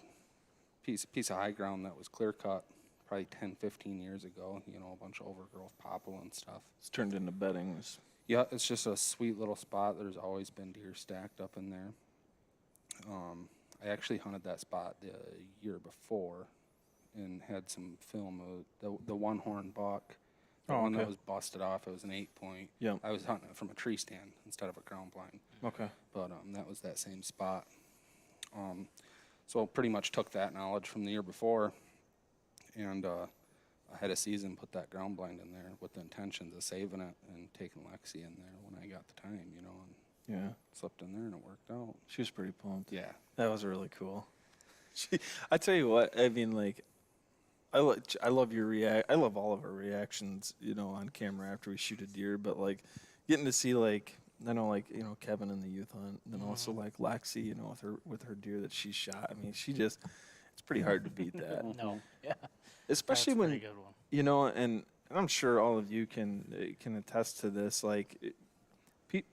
piece of high ground that was clear cut probably 10, 15 years ago, you know, a bunch of overgrowth popple and stuff. It's turned into bedding. Yeah, it's just a sweet little spot. There's always been deer stacked up in there. I actually hunted that spot the year before and had some film of the one horn buck. The Oh, one that okay. was busted off, it was an 8-point. Yeah. I was hunting it from a tree stand instead of a ground blind. Okay. But that was that same spot. So pretty much took that knowledge from the year before, and ahead of season put that ground blind in there with the intentions of saving it and taking Lexi in there when I got the time, you know, and Yeah. slipped in there and it worked out. She was pretty pumped. Yeah. That was really cool. I tell you what, I mean, like, I love your I love all of our reactions, you know, on camera after we shoot a deer, but like getting to see, like, I know, like, you know, Kevin in the youth hunt, and then also like Lexi, you know, with her deer that she shot. I mean, it's pretty hard to beat that. No, yeah, Especially that's a when, pretty good one. you know, and I'm sure all of you can attest to this. Like,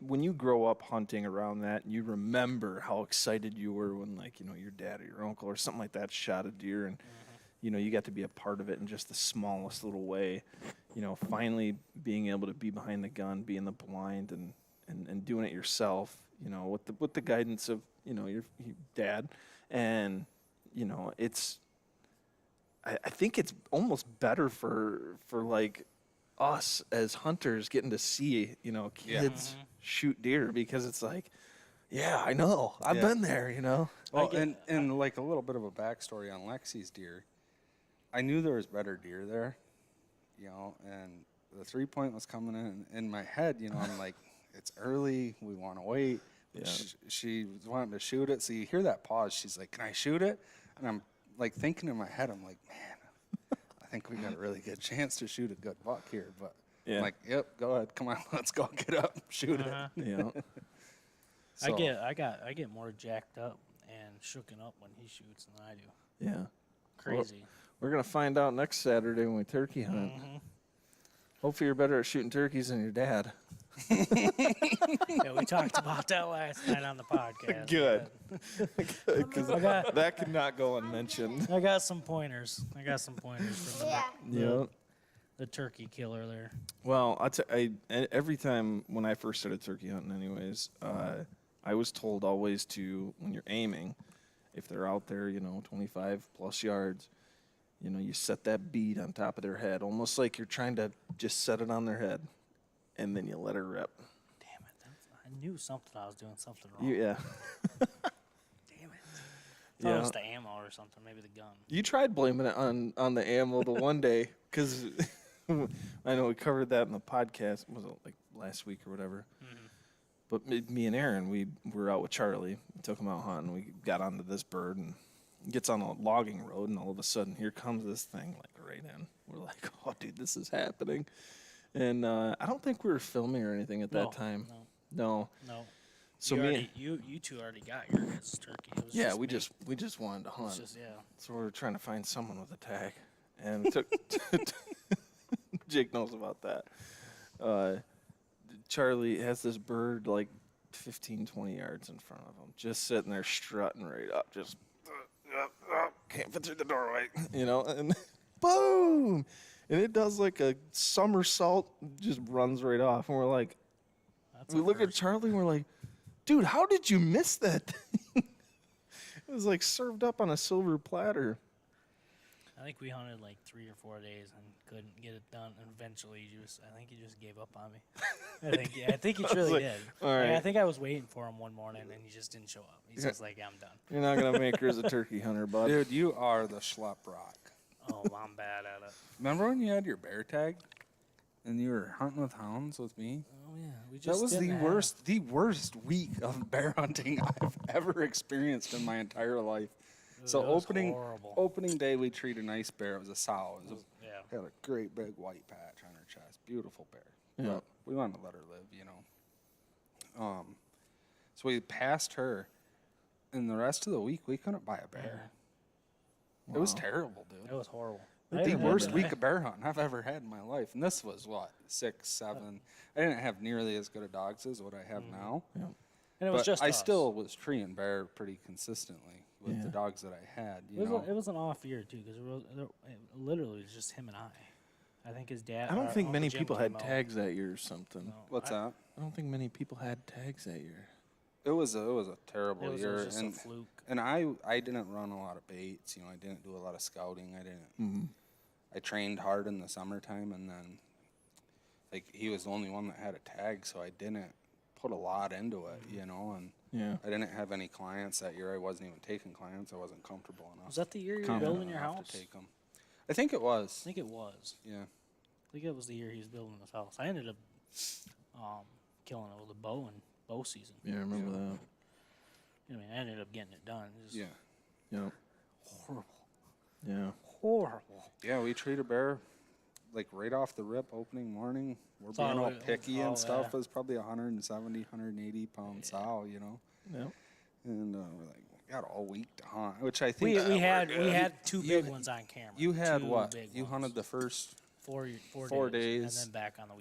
when you grow up hunting around that, you remember how excited you were when, like, you know, your dad or your uncle or something like that shot a deer, and you know, you got to be a part of it in just the smallest little way. You know, finally being able to be behind the gun, be in the blind, and doing it yourself. You know, with the guidance of, you know, your dad, and you know, I think it's almost better for like us as hunters getting to see, you know, kids shoot deer, because it's like, yeah, I know, I've been there, you know. Well, and like a little bit of a backstory on Lexi's deer. I knew there was better deer there, you know, and the 3-point was coming in my head, you know. I'm like, it's early, we want to wait. Yeah. She was wanting to shoot it, so you hear that pause. She's like, "Can I shoot it?" And I'm like thinking in my head, I'm like, man, I think we got a really good chance to shoot a good buck here. But I'm like, yep, go ahead, come on, let's go, get up, shoot it. Yeah. I get more jacked up and shooken up when he shoots than I do. Yeah. Crazy. We're gonna find out next Saturday when we turkey hunt. Hopefully, you're better at shooting turkeys than your dad. Yeah, we talked about that last night on the podcast. Good. Because that could not go unmentioned. I got some pointers. From the turkey killer there. Well, every time when I first started turkey hunting, anyways, I was told always to, when you're aiming, if they're out there, you know, 25 plus yards, you know, you set that bead on top of their head, almost like you're trying to just set it on their head, and then you let her rip. Damn it! I knew I was doing something wrong. Yeah. Damn it! I thought it was the ammo or something, maybe the gun. You tried blaming it on the ammo the one day, because I know we covered that in the podcast. Was it like last week or whatever? But me and Aaron, we were out with Charlie. We took him out hunting. We got onto this bird, and he gets on a logging road, and all of a sudden, here comes this thing, like, right in. We're like, oh, dude, this is happening. And I don't think we were filming or anything at that time. No. So you two already got your guys' turkey. It was we just wanted to hunt. Yeah. So we were trying to find someone with a tag, and took Jake knows about that. Charlie has this bird like 15, 20 yards in front of him, just sitting there strutting right up, just can't fit through the doorway, you know, and boom, and it does like a somersault, just runs right off, and we're like, we look at Charlie and we're like, dude, how did you miss that thing? It was like served up on a silver platter. I think we hunted like 3 or 4 days and couldn't get it done. And eventually, I think he just gave up on me. I think he truly did. All right. I think I was waiting for him one morning and he just didn't show up. He's just like, I'm done. You're not gonna make her as a turkey hunter, bud. Dude, you are the schlep rock. Oh, I'm bad at it. Remember when you had your bear tag, and you were hunting with hounds with me? Oh yeah, we just That was the worst week of bear hunting I've ever experienced in my entire life. So opening day, we treated a nice bear. It was a sow. Had a great big white patch on her chest. Beautiful bear. Yeah. But we wanted to let her live, you know. So we passed her, and the rest of the week we couldn't buy a bear. Wow. It was terrible, dude. It was horrible. The worst week of bear hunting I've ever had in my life. And this was what, 6, 7. I didn't have nearly as good of dogs as what I have now. Yeah. And it was just I still was treeing bear pretty consistently with the dogs that I had. It was an off year too, because it literally was just him and I think his dad. I don't think many people had tags that year or something. No, What's that? I don't think many people had tags that year. It was a terrible year. It was just a fluke. And I didn't run a lot of baits. You know, I didn't do a lot of scouting. I didn't. I trained hard in the summertime, and then like he was the only one that had a tag, so I didn't put a lot into it. You know, and I didn't have any clients that year. I wasn't even taking clients. I wasn't comfortable enough. Was that the year you were building your house? To take them. I think it was. I think it was. Yeah. I think it was the year he was building his house. I ended up killing it with a bow in bow season. Yeah, I remember that. I mean, I ended up getting it done. It was horrible. Yeah. Horrible. Yeah, we treat a bear like right off the rip opening morning. We're being all picky and stuff. It was probably 170, 180 pound sow, you know. Yeah. And we're like, we got all week to hunt, which I think we had 2 big ones on camera. You had what? You hunted the first 4 days, and then back on the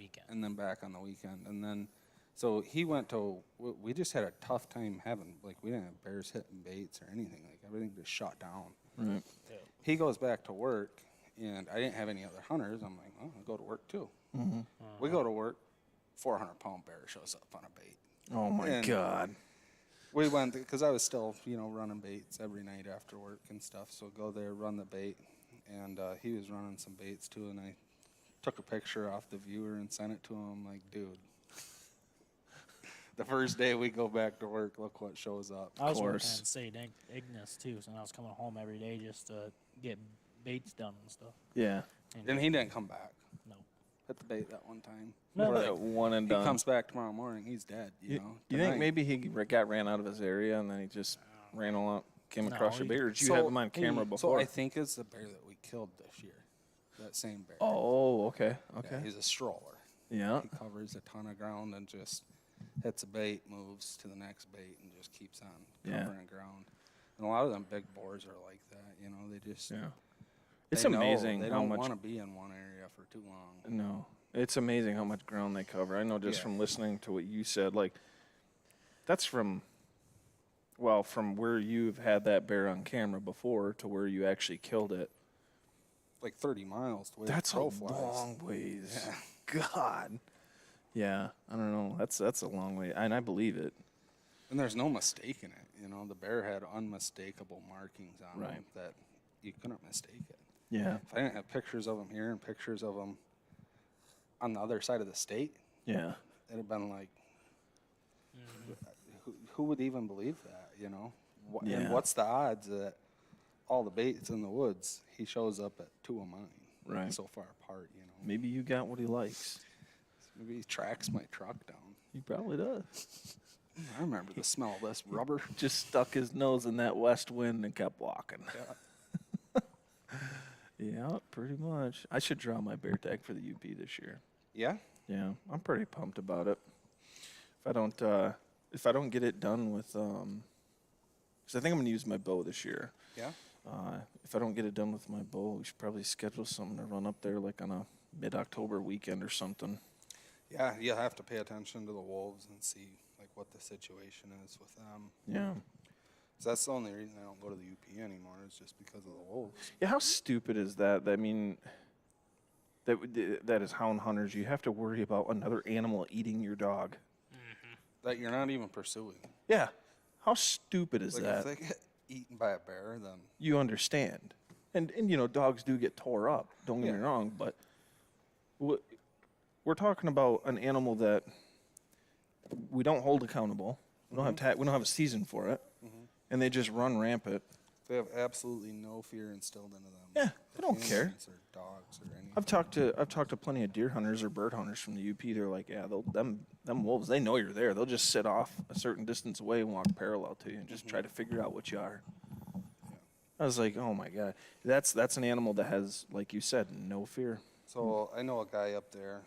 weekend. And then So he went to, we just had a tough time having, like, we didn't have bears hitting baits or anything. Like, everything just shut down. Right. He goes back to work, and I didn't have any other hunters. I'm like, well, I'll go to work too. We go to work, 400-pound bear shows up on a bait. Oh my And God. we went, because I was still, running baits every night after work and stuff. So go there, run the bait. And he was running some baits too, and I took a picture off the viewer and sent it to him. I'm like, dude. The first day we go back to work, look what shows up. I was working at St. Ignace too, so I was coming home every day just to get baits done and stuff. Yeah. And he didn't come back. No. Hit the bait that one time. No. Or That one and he done. comes back tomorrow morning, he's dead, you know. You think tonight. maybe he got ran out of his area and then he just ran along, came No, across your he- bait, or did you have him on camera So before? I think it's the bear that we killed this year. That same bear. Oh, okay, Yeah, okay. he's a stroller. Yeah. He covers a ton of ground and just hits a bait, moves to the next bait, and just keeps on Yeah. covering ground. And a lot of them big boars are like that, They just Yeah. It's they know amazing they how don't much. want to be in one area for too long. No, it's amazing how much ground they cover. I know just Yeah. from listening to what you said, like that's from where you've had that bear on camera before to where you actually killed it. Like 30 miles. The way That's the a crow flies. long ways. Yeah. God. Yeah, I don't know. That's a long way, and I believe it. And there's no mistaking it. The bear had unmistakable markings on Right. him that you couldn't mistake it. Yeah. If I didn't have pictures of him here and pictures of him on the other side of the state, Yeah. it'd have been like, who would even believe that, Yeah. And what's the odds that all the baits in the woods, he shows up at two of mine, Right. so far apart, Maybe you got what he likes. Maybe he tracks my truck down. He probably does. I remember the smell of this rubber. Just stuck his nose in that west wind and kept walking. Yeah. Yeah, pretty much. I should draw my bear tag for the UP this year. Yeah? Yeah, I'm pretty pumped about it. If I don't get it done with, because I think I'm gonna use my bow this year. Yeah? If I don't get it done with my bow, we should probably schedule something to run up there like on a mid-October weekend or something. Yeah, you'll have to pay attention to the wolves and see like what the situation is with them. Yeah. 'Cause that's the only reason I don't go to the UP anymore is just because of the wolves. Yeah, how stupid is that? I mean, that is hound hunters. You have to worry about another animal eating your dog. That you're not even pursuing. Yeah. How stupid is Like that? if they get eaten by a bear, then You understand. And dogs do get tore up. Don't get me Yeah. wrong, but we're talking about an animal that we don't hold accountable. We don't have we don't have a season for it, and they just run rampant. they have absolutely no fear instilled into them. Yeah, they don't care. Humans or dogs or anything. I've talked to plenty of deer hunters or bird hunters from the UP. They're like, yeah, them wolves, they know you're there. They'll just sit off a certain distance away and walk parallel to you and just try to figure out what you are. I was like, oh my God, that's an animal that has, like you said, no fear. So I know a guy up there.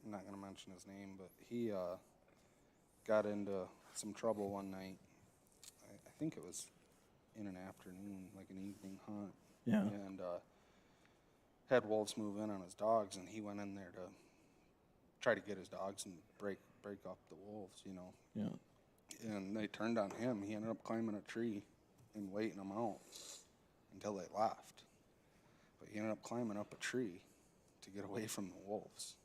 I'm not gonna mention his name, but he got into some trouble one night. I think it was in an afternoon, like an evening hunt. Yeah. And had wolves move in on his dogs, and he went in there to try to get his dogs and break up the wolves, Yeah. And they turned on him. He ended up climbing a tree and waiting them out until they left. But he ended up climbing up a tree to get away from the wolves.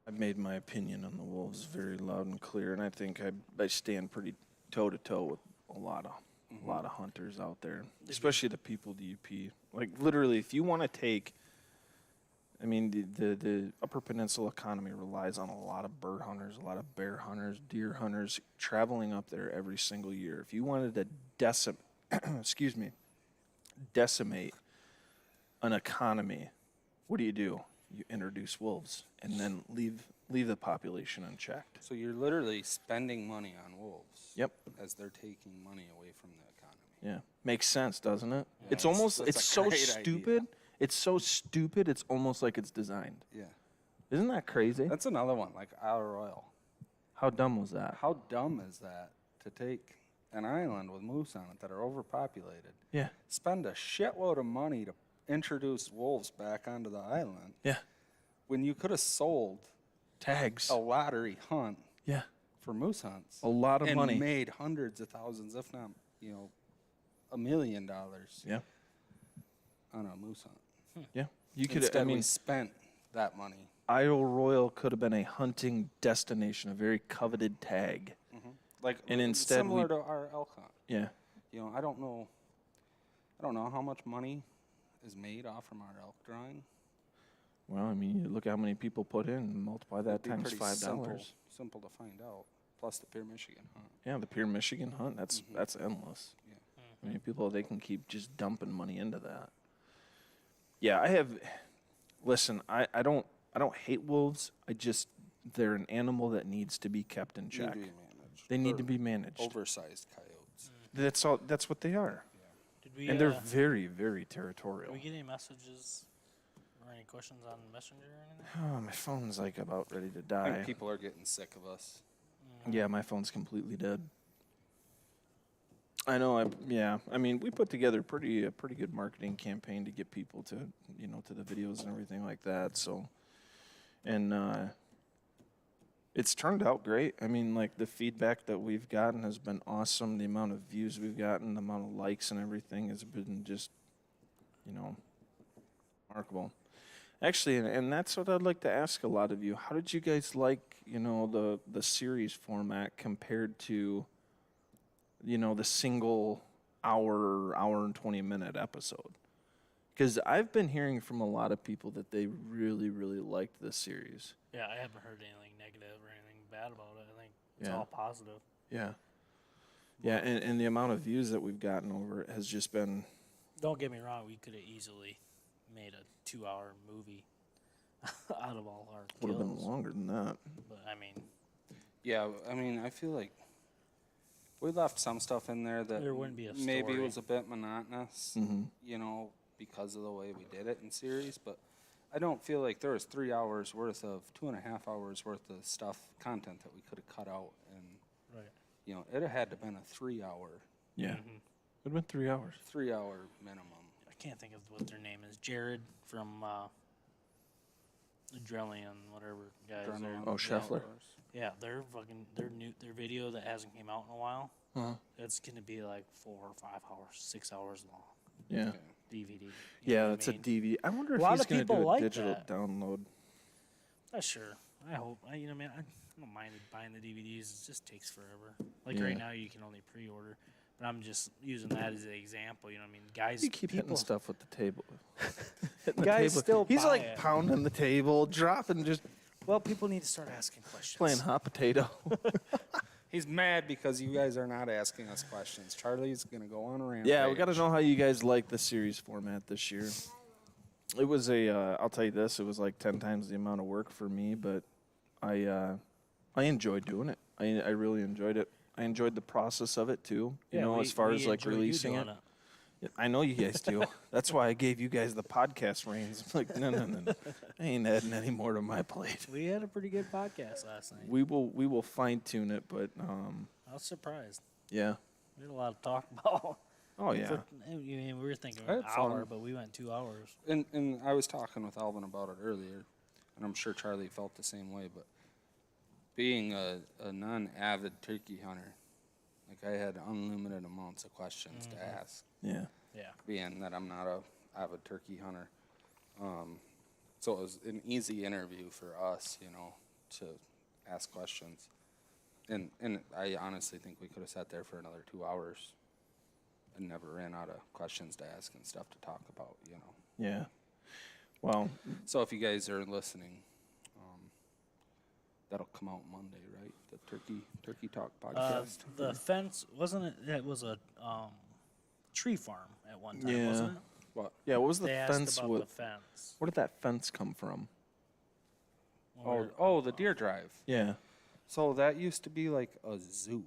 I've made my opinion on the wolves very loud and clear, and I think I stand pretty toe to toe with a lot of hunters out there, especially the people of the UP. Like literally, if you want to take, I mean, the Upper Peninsula economy relies on a lot of bird hunters, a lot of bear hunters, deer hunters traveling up there every single year. If you wanted to decimate an economy, what do? You introduce wolves and then leave the population unchecked. So you're literally spending money on wolves. Yep. As they're taking money away from the economy. Yeah. Makes sense, doesn't it? Yeah, It's that's almost, a it's so great idea. stupid. It's so stupid, it's almost like it's designed. Yeah. Isn't that crazy? That's another one, like Isle Royale. How dumb was that? How dumb is that to take an island with moose on it that are overpopulated, Yeah. spend a shitload of money introduced wolves back onto the island Yeah. when you could have sold Tags. a lottery hunt Yeah. for moose hunts. A lot of and money. made hundreds of thousands, if not, $1 million Yeah. on a moose hunt. Yeah. You could. Instead, I mean, we spent that money. Isle Royal could have been a hunting destination, a very coveted tag. Like, And instead similar we- to our elk hunt. Yeah. I don't know how much money is made off from our elk drawing. Well, I mean, you look how many people put in, and multiply that It'd be times pretty $5. Simple to find out. Plus the Pure Michigan hunt. Yeah, the Pure Michigan hunt. That's endless. Yeah. I mean, people, they can keep just dumping money into that. Yeah, I have. Listen, I don't hate wolves. They're an animal that needs to be kept in check. Need to be managed. They need to Or be managed. Oversized coyotes. That's all. That's what they are, Did we? and they're very, very territorial. Did we get any messages or any questions on Messenger or anything? Oh, my phone's like about ready to I die. think people are getting sick of us. Yeah, my phone's completely dead. I know. I mean, we put together a pretty good marketing campaign to get people to to the videos and everything like that. So, and it's turned out great. I mean, like the feedback that we've gotten has been awesome. The amount of views we've gotten, the amount of likes and everything has been just, remarkable. Actually, and that's what I'd like to ask a lot of you. How did you guys like, the series format compared to, the single hour and 20-minute episode? Because I've been hearing from a lot of people that they really, really liked this series. Yeah, I haven't heard anything negative or anything bad about it. I think it's Yeah. all positive. Yeah. Yeah, and the amount of views that we've gotten over it has just been... Don't get me wrong, we could have easily made a 2-hour movie out of all our Would have been kills. longer than that. But I mean, Yeah, I mean, I feel like we left some stuff in there that There wouldn't be a maybe story. was a bit monotonous, because of the way we did it in series. But I don't feel like there was 3 hours worth of 2.5 hours worth of content that we could have cut out. And, right. it had to have been a 3-hour Yeah. It would have been 3 hours. minimum. I can't think of what their name is. Jared from Adrenaline, whatever guys. Adrenaline. Oh, Scheffler. Yeah, their video that hasn't came out in a while. Uh-huh. It's gonna be like 4 or 5 hours, 6 hours long. Yeah. DVD. you Yeah, know what that's I a mean? DVD. I wonder if lot he's of going to do people a like digital that. download. Sure. I hope. I don't mind buying the DVDs. It just takes forever. Like Yeah. right now, you can only pre-order. But I'm just using that as an example. You know what I mean? Guys, You keep hitting people, stuff with the table. Hitting the Guys table. still He's buy like it. pounding the table, dropping, just well, people need to start asking questions. playing hot potato. He's mad because you guys are not asking us questions. Charlie's going to go on a rampage. Yeah, we got to know how you guys like the series format this year. It was I'll tell you this, it was like 10 times the amount of work for me, but I enjoyed doing it. I really enjoyed it. I enjoyed the process of it too. As far as like releasing it. Yeah, I know you guys do. That's why I gave you guys the podcast reins. I'm like, no. I ain't adding any more to my plate. We had a pretty good podcast last night. We will fine tune it, but I was surprised. yeah. We had a lot to talk about. Oh yeah. We were thinking I an had fun. hour, but we went 2 hours. And I was talking with Alvin about it earlier, and I'm sure Charlie felt the same way, but being a non-avid turkey hunter, like I had unlimited amounts of questions to ask, Yeah. Yeah. being that I'm not a avid turkey hunter. So it was an easy interview for us, to ask questions. And I honestly think we could have sat there for another 2 hours and never ran out of questions to ask and stuff to talk about, Yeah. Well, So if you guys are listening, that'll come out Monday, right? The Turkey Talk podcast. The fence wasn't it? It was a tree farm at one time, Yeah. wasn't it? What? yeah, what was the They asked fence about with? the fence. Where did that fence come from? Oh, the deer drive. Yeah. So that used to be like a zoo.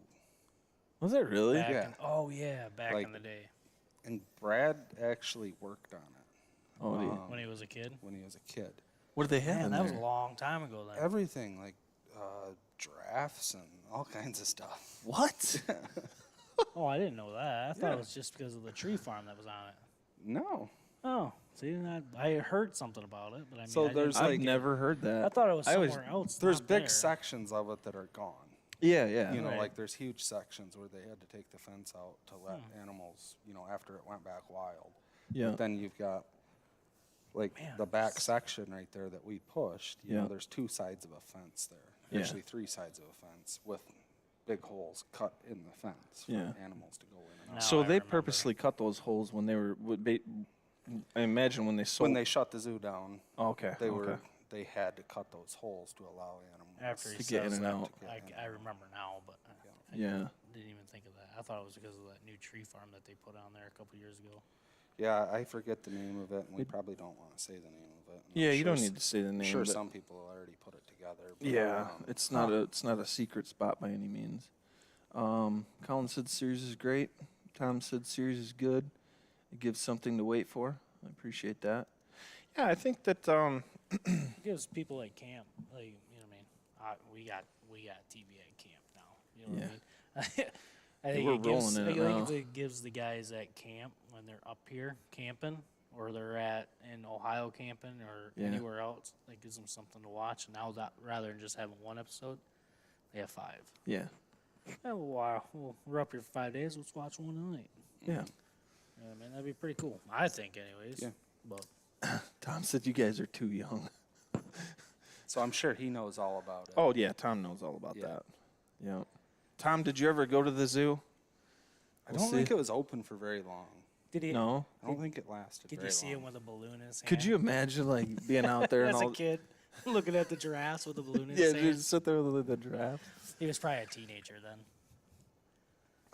Was it really? Back Yeah. back Like- in the day And Brad actually worked on it Oh, when he was a kid. when he was a kid. what did they have Man, in that there? was a long time ago then. Everything, like giraffes and all kinds of stuff. What? Oh, I didn't know that. I thought Yeah. it was just because of the tree farm that was on it. No. Oh, See, I heard something about it, but I mean, So I there's didn't- I've like- never heard that. I thought it was I always- somewhere else. There's not big there. sections of it that are gone. Yeah, yeah. You know, Right. like there's huge sections where they had to take the fence out to let animals, you know, after it went back wild. Yeah. But then you've got like Man, the back section right there that we pushed. You Yeah. know, there's 2 sides of a fence there. Yeah. Actually, 3 sides of a fence with big holes cut in the fence for Yeah. animals to go in and Now out. So I they remember. purposely cut those holes when they were. I imagine when they sold. When they shut the zoo down, Oh, okay. they had to cut those holes to allow animals After he To get in says and that, out. I remember now, but I Yeah. didn't even think of that. I thought it was because of that new tree farm that they put on there a couple years ago. Yeah, I forget the name of it, and we probably don't want to say the name of it. And Yeah, I'm you sure don't s- need to say the name. Sure, but some people already put it together. But, yeah, it's not a secret spot by any means. Colin said series is great. Tom said series is good. It gives something to wait for. I appreciate that. Yeah, I think that It gives people at camp, like, you know what I mean? We got TV at camp now. You know what I mean? I think we're it gives, rolling in I it think now. it gives the guys at camp when they're up here camping, or they're in Ohio camping, or Yeah. anywhere else. That gives them something to watch. And now that rather than just having 1 episode, they have 5. yeah, Oh wow! Well, we're up here for 5 days. Let's watch one tonight. yeah. I mean, that'd be pretty cool. I think, anyways. Yeah. But Tom said you guys are too young. So I'm sure he knows all about it. Oh yeah, Tom knows all about Yeah. that. Yeah. Tom, did you ever go to the zoo? I don't think it was open for very long. did he? No. I don't think it lasted Did very you see long. him with a balloon in his hand? Could you imagine like being out there and As a all? kid, looking at the giraffes with a balloon in Yeah, his hand? just sit there with the giraffe. He was probably a teenager then.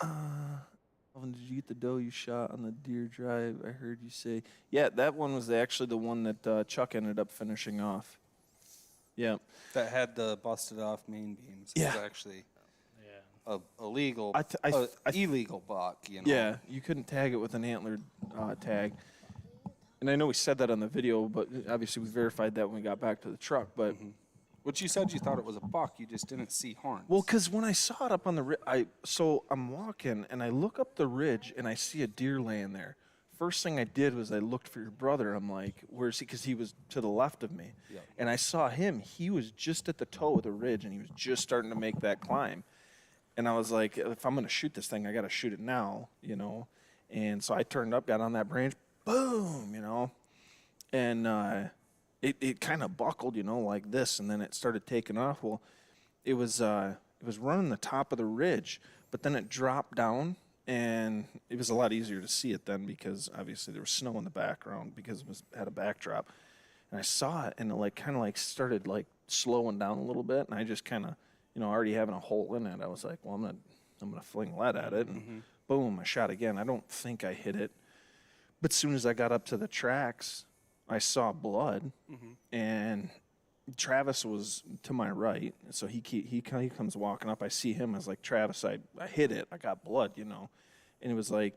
Alvin, did you get the doe you shot on the deer drive? I heard you say. Yeah, that one was actually the one that Chuck ended up finishing off. Yeah. That had the busted off main beams. Yeah. It was actually Yeah. a illegal, illegal buck, you know. Yeah, you couldn't tag it with an antler tag. And I know we said that on the video, but obviously we verified that when we got back to the truck. But Which you said you thought it was a buck, you just didn't see horns. well, because when I saw it up on the ridge, so I'm walking and I look up the ridge and I see a deer laying there. First thing I did was I looked for your brother. I'm like, where's he? Because he was to the left of me. Yep. And I saw him. He was just at the toe of the ridge and he was just starting to make that climb. And I was like, if I'm going to shoot this thing, I got to shoot it now, you know. And so I turned up, got on that branch, boom, you know. And it kind of buckled, you know, like this, and then it started taking off. Well, it was running the top of the ridge, but then it dropped down, and it was a lot easier to see it then because obviously there was snow in the background because it had a backdrop. And I saw it, and it kind of started slowing down a little bit, and I just kind of, you know, already having a hole in it, I was like, well, I'm gonna fling lead at it, and boom, I shot again. I don't think I hit it, but as soon as I got up to the tracks, I saw blood, and Travis was to my right, so he comes walking up. I see him. I was like, Travis, I hit it. I got blood, you know, and it was like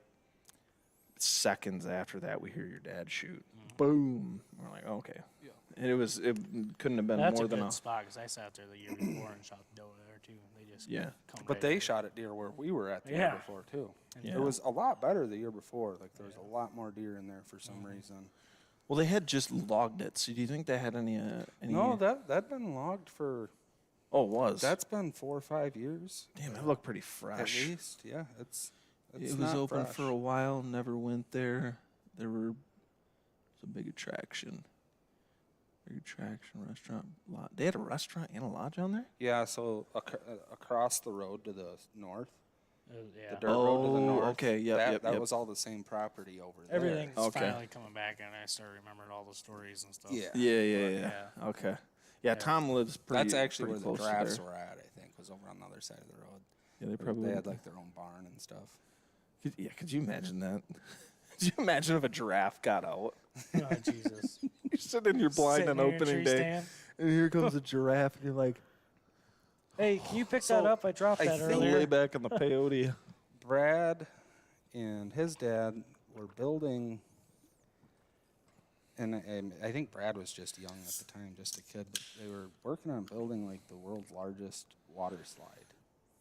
seconds after that we hear your dad shoot. Boom. We're like, okay. Yeah. And it couldn't have been That's more a than good a spot because I sat there the year before and shot doe there too. They just Yeah. come But right they in. shot at deer where we were at the year Yeah. before, too. Yeah. It was a lot better the year before. Like, there was a lot more deer in there for some reason. Well, they had just logged it. So do you think they had any? No, that'd been logged for, Oh, it was. that's been 4 or 5 years. Damn, it looked pretty At fresh. least, yeah. It's It was not open fresh. for a while. Never went there. There was a big attraction. Big attraction restaurant. They had a restaurant and a lodge on there. Yeah, so across the road to the north, Yeah. the dirt road to the Oh, north. okay, yep, that yep. was all the same property over there. Everything's Okay. finally coming back, and I started remembering all the stories and stuff. Yeah. Yeah. Okay. Yeah, Tom lives pretty. That's actually pretty where the close to drafts there. were at, I think, was over on the other side of the road. Yeah, they probably. They had like their own barn and stuff. Could you imagine that? Could you imagine if a giraffe got out? Oh, Jesus. You're sitting in your blind Sitting on here in opening tree day, stand. and here comes a giraffe, and you're like, Hey, can you pick So, that up? I dropped I that think- earlier. lay back on the peyote. Brad and his dad were building, and I think Brad was just young at the time, just a kid, but they were working on building like the world's largest water slide.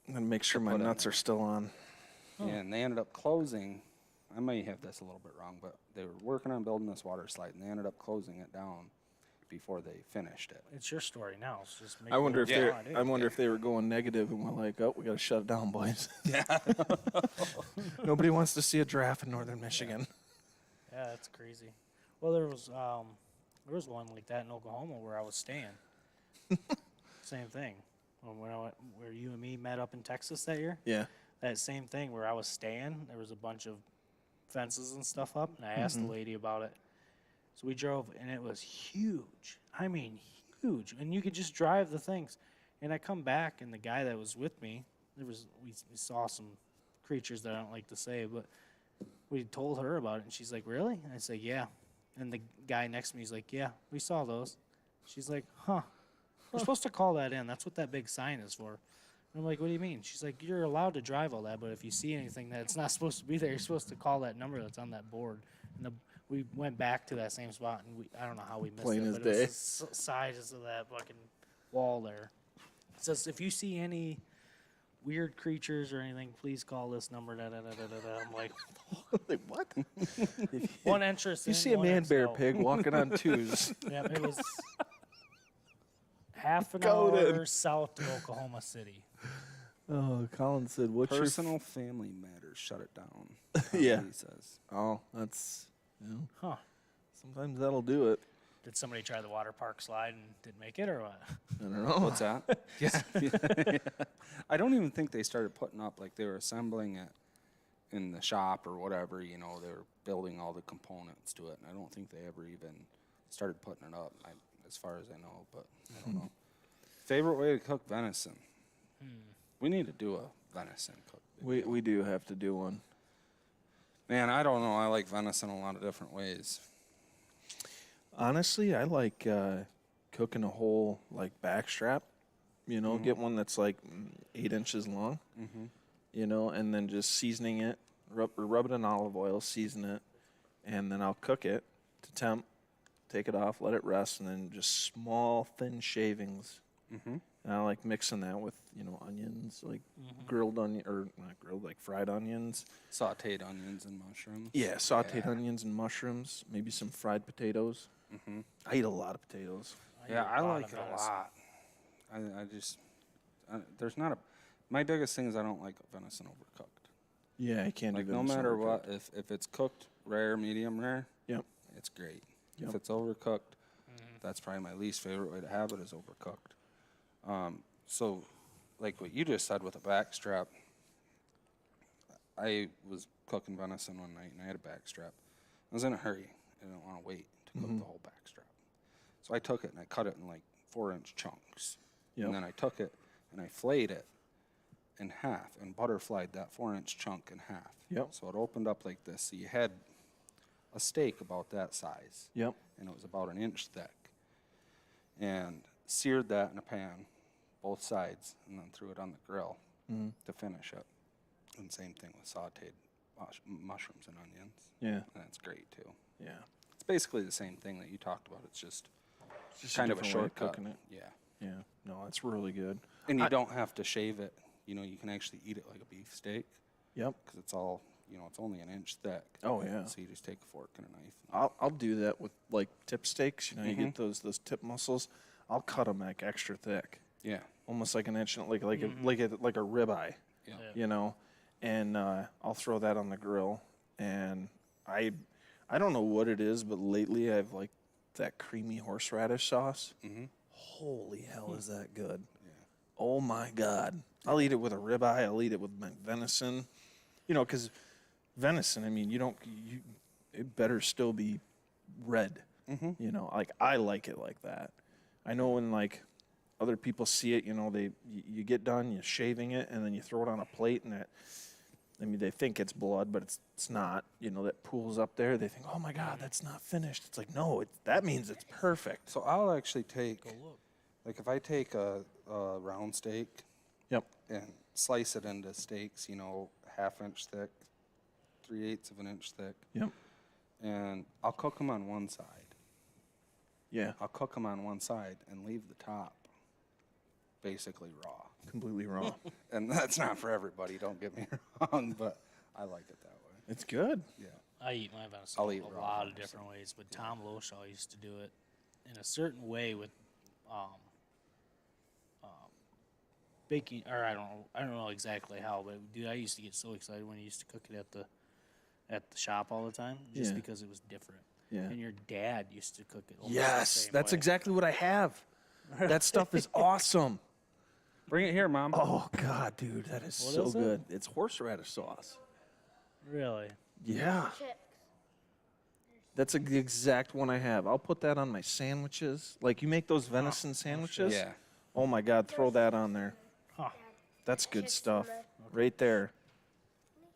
And make sure my put in nuts there. are still on. And they ended up closing I may have this a little bit wrong, but they were working on building this water slide, and they ended up closing it down before they finished it. It's your story now. So just make I wonder if it they what I wonder if they were going negative and were like, oh, we got to shut it down, boys. Yeah. Nobody wants to see a giraffe in northern Michigan. Yeah, that's crazy. Well, there was one like that in Oklahoma where I was staying. Same thing. When where you and me met up in Texas that year. Yeah. That same thing where I was staying. There was a bunch of fences and stuff up, and I asked the lady about it. So we drove, and it was huge. I mean, huge. And you could just drive the things. And I come back, and the guy that was with me, we saw some creatures that I don't like to say, but we told her about it, and she's like, really? And I said, yeah. And the guy next to me is like, yeah, we saw those. She's like, huh. We're supposed to call that in. That's what that big sign is for. And I'm like, what do you mean? She's like, you're allowed to drive all that, but if you see anything that's not supposed to be there, you're supposed to call that number that's on that board. And we went back to that same spot, and I don't know how we missed Plain it, as but day. it was the size of that fucking wall there. It says, if you see any weird creatures or anything, please call this number. Da, da, da, da, da, da. I'm like, Like, what? one entrance You in, see a one man exit bear out. pig walking on twos. Yeah, it was half an Go hour then. south of Oklahoma City. Oh, Colin said, what's Personal family matters, shut it down. Yeah. He says. Oh, that's, Huh. sometimes that'll do it. Did somebody try the water park slide and didn't make it, or what? I don't know. What's that? Yeah. I don't even think they started putting up, like they were assembling it in the shop or whatever, you know, they were building all the components to it, and I don't think they ever even started putting it up, as far as I know, but I don't know. Favorite way to cook venison? We need to do a venison cook. We do have to do one. Man, I don't know. I like venison a lot of different ways. Honestly, I like cooking a whole like backstrap. You know, get one that's like 8 inches long. You know, and then just seasoning it, rub it in olive oil, season it, and then I'll cook it to temp, take it off, let it rest, and then just small thin shavings. And I like mixing that with, you know, onions, like grilled onion, or not grilled, like fried onions. Sauteed onions and mushrooms. Yeah, sauteed onions and mushrooms, maybe some fried potatoes. I eat a lot of potatoes. Yeah, I like of it a venison. lot. I just, there's not a, my biggest thing is I don't like venison overcooked. Yeah, I can't Like do no venison matter overcooked. what, if it's cooked rare, medium rare, Yep. it's great. Yep. If it's overcooked, that's probably my least favorite way to have it is overcooked. So, like what you just said with a backstrap, I was cooking venison one night and I had a backstrap. I was in a hurry. I didn't want to wait to cook the whole backstrap. So I took it and I cut it in like 4-inch chunks. Yep. And then I took it and I flayed it in half and butterflied that 4-inch chunk in half. Yep. So it opened up like this. So you had a steak about that size. Yep. And it was about 1 inch thick. And seared that in a pan, both sides, and then threw it on the grill to finish it. And same thing with sauteed mushrooms and onions. Yeah. And that's great too. Yeah. It's basically the same thing that you talked about. It's just Just kind of a different way shortcut. cooking it. Yeah. Yeah. No, that's really good. And you don't have to shave it. You know, you can actually eat it like a beef steak Yep. because it's all, you know, it's only 1 inch thick. Oh, yeah. So you just take a fork and a knife. I'll do that with like tip steaks. You know, you get those tip muscles. I'll cut them like extra thick, Yeah. almost like an inch, like a ribeye. Yeah. You know, and I'll throw that on the grill. And I don't know what it is, but lately I've like that creamy horseradish sauce. Holy hell, is that good? Yeah. Oh my God! I'll eat it with a ribeye. I'll eat it with my venison. You know, because venison. I mean, it better still be red. You know, like I like it like that. I know when like other people see it, you know, you get done, you're shaving it, and then you throw it on a plate, and they think it's blood, but it's not. You know, that pools up there. They think, oh my God, that's not finished. It's like, no, that means it's perfect. So I'll actually take, Go look. like if I take a round steak Yep. and slice it into steaks, you know, 1/2 inch thick, 3/8 of an inch thick, Yep. and I'll cook them on one side. Yeah. I'll cook them on one side and leave the top basically raw. Completely raw. And that's not for everybody, don't get me wrong, but I like it that way. It's good. Yeah. I eat my venison I'll eat a raw lot of venison. different ways, but Tom Loshaw used to do it in a certain way with baking, or I don't know exactly how, but dude, I used to get so excited when he used to cook it at the shop all the time, just Yeah. because it was different. Yeah. And your dad used to cook it. Almost Yes, the same that's way. exactly what I have. That stuff is awesome. Bring it here, Mom. Oh God, dude, that is What so is it? good. It's horseradish sauce. Really. Yeah. That's the exact one I have. I'll put that on my sandwiches. Like you make those venison sandwiches. Yeah. Oh my God, throw that on there. Huh. That's good stuff. Right there.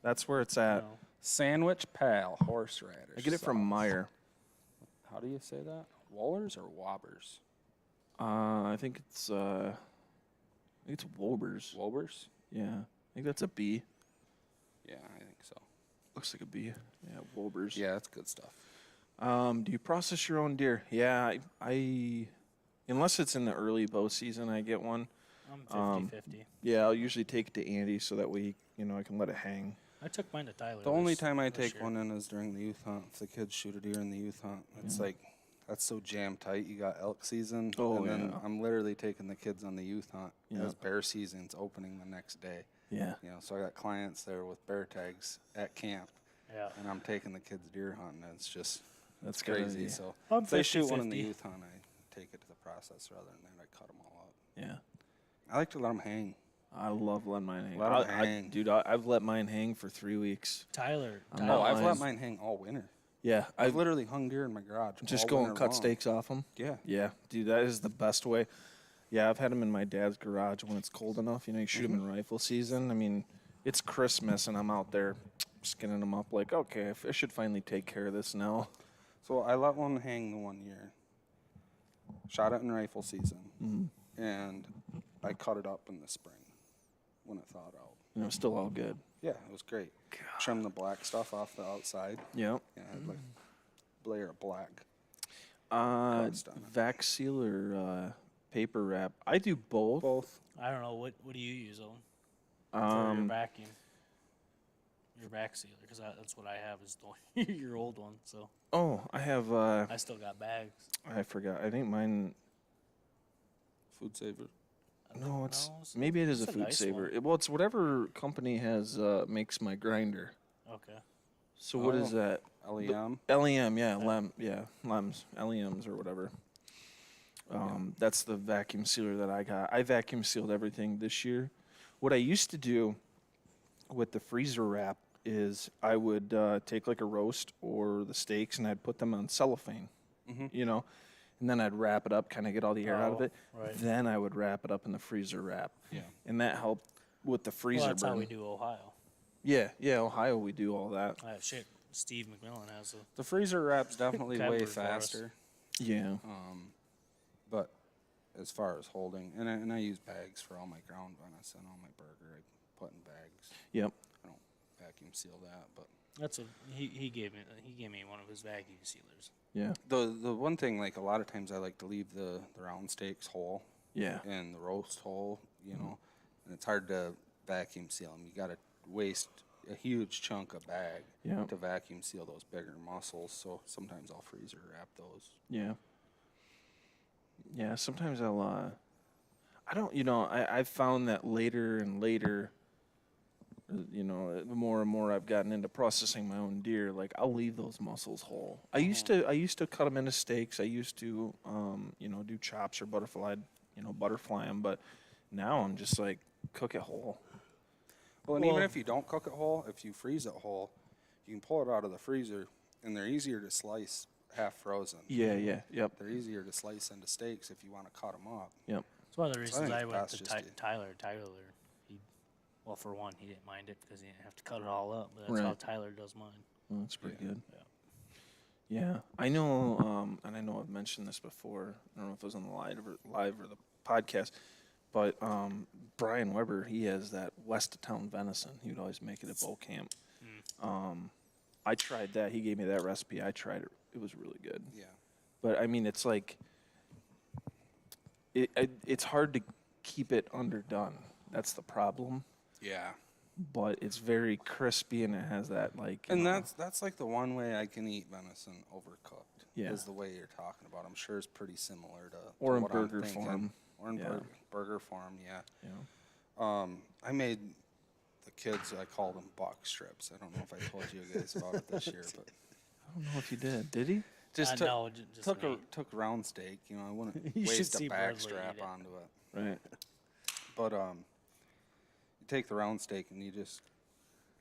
That's where it's at. No. Sandwich Pal horseradish. I get it from sauce. Meyer. How do you say that? Wollers or Wobbers? I think it's Wobers. Wobbers? Yeah. I think that's a B. Yeah, I think so. Looks like a B. Yeah, Wobers. Yeah, that's good stuff. Do you process your own deer? Yeah, I unless it's in the early bow season, I get one. I'm 50-50. Yeah, I'll usually take it to Andy so that way, I can let it hang. I took mine to Tyler. The only this- time I this take year. one in is during the youth hunt. If the kids shoot a deer in the youth hunt, it's like, that's so jam tight. You got elk season, Oh, and then yeah. I'm literally taking the kids on the youth hunt Yeah. as bear season's opening the next day. Yeah. So I got clients there with bear tags at camp, Yeah. and I'm taking the kids deer hunting. And it's just That's it's crazy. gotta be- So I'm if they shoot one in 50-50. the youth hunt, I take it to the processor. Other than that, I cut them all up. Yeah. I like to let them hang. I love letting mine hang. Let 'em hang. Dude, I've let mine hang for 3 weeks. Tyler. I'm Oh, not I've lying. let mine hang all winter. Yeah, I've literally hung deer in my garage. just all go and winter cut long. steaks off them. Yeah. Yeah, dude, that is the best way. Yeah, I've had them in my dad's garage when it's cold enough. You shoot them in rifle season. I mean, it's Christmas and I'm out there skinning them up like, okay, I should finally take care of this now. So I let one hang the one year. Shot it in rifle season, and I cut it up in the spring when it thawed out. And it was still all good. Yeah, it was great. Trim the black stuff off the outside. Yeah. Yeah, I had like a layer of black. Vac done. seal or paper wrap. I do both. Both. I don't know. What do you use, Owen? For your vacuum. Your vac sealer, because that's what I have is the your old one. So Oh, I have. I still got bags. I forgot. I think mine. Food saver. No, it's No, it's- maybe it is a it's a food nice saver. one. Well, it's whatever company has makes my grinder. Okay. So what is Oh. that? LEM. LEM, yeah, LEMs, LEMs or whatever. That's the vacuum sealer that I got. I vacuum sealed everything this year. What I used to do with the freezer wrap is I would take like a roast or the steaks and I'd put them on cellophane, and then I'd wrap it up, kind of get all the air out of Oh, it. right. Then I would wrap it up in the freezer wrap. Yeah. And that helped with the freezer Well, that's burn. how we do Ohio. Yeah, Ohio, we do all that. Shit. Steve McMillan has a. The freezer wrap's definitely way Pepper for us. faster. Yeah. But as far as holding, and I use bags for all my ground venison, all my burger, I put in bags. Yep. I don't vacuum seal that, but That's a he gave me one of his vacuum sealers. Yeah. the one thing, like a lot of times I like to leave the round steaks whole Yeah. and the roast whole, and it's hard to vacuum seal them. You got to waste a huge chunk of bag Yeah. to vacuum seal those bigger muscles. So sometimes I'll freezer wrap those. Yeah. Yeah, sometimes I'll, I don't, I've found that later and later, the more and more I've gotten into processing my own deer, like I'll leave those muscles whole. I used to cut them into steaks. I used to, do chops or butterfly them, but now I'm just like, cook it whole. Well, and even if you don't cook it whole, if you freeze it whole, you can pull it out of the freezer, and they're easier to slice half frozen. Yeah, yep, They're easier to slice into steaks if you want to cut them up. yep. It's one of the reasons think I went that's to just it. Tyler. Well, for one, he didn't mind it because he didn't have to cut it all up. But that's how Right. Tyler does mine. Well, that's pretty Yeah. good. Yeah, I know, and I know I've mentioned this before. I don't know if it was on the live or the podcast, but Brian Weber, he has that west of town venison. He would always make it at bow camp. I tried that. He gave me that recipe. I tried it. It was really good. Yeah. But I mean, it's like it's hard to keep it underdone. That's the problem. Yeah. but it's very crispy and it has that like. And that's like the one way I can eat venison overcooked. Yeah. Is the way you're talking about. I'm sure it's pretty similar to or in what I'm burger thinking. form. Or in Yeah. burger form, yeah. Yeah. I made the kids, I called them buck strips. I don't know if I told you guys about it this year, but I don't know if you did. Did he? just no, just took round steak. You know, I wouldn't You should waste see a back Bradley strap eat it. onto it. Right. But you take the round steak and you just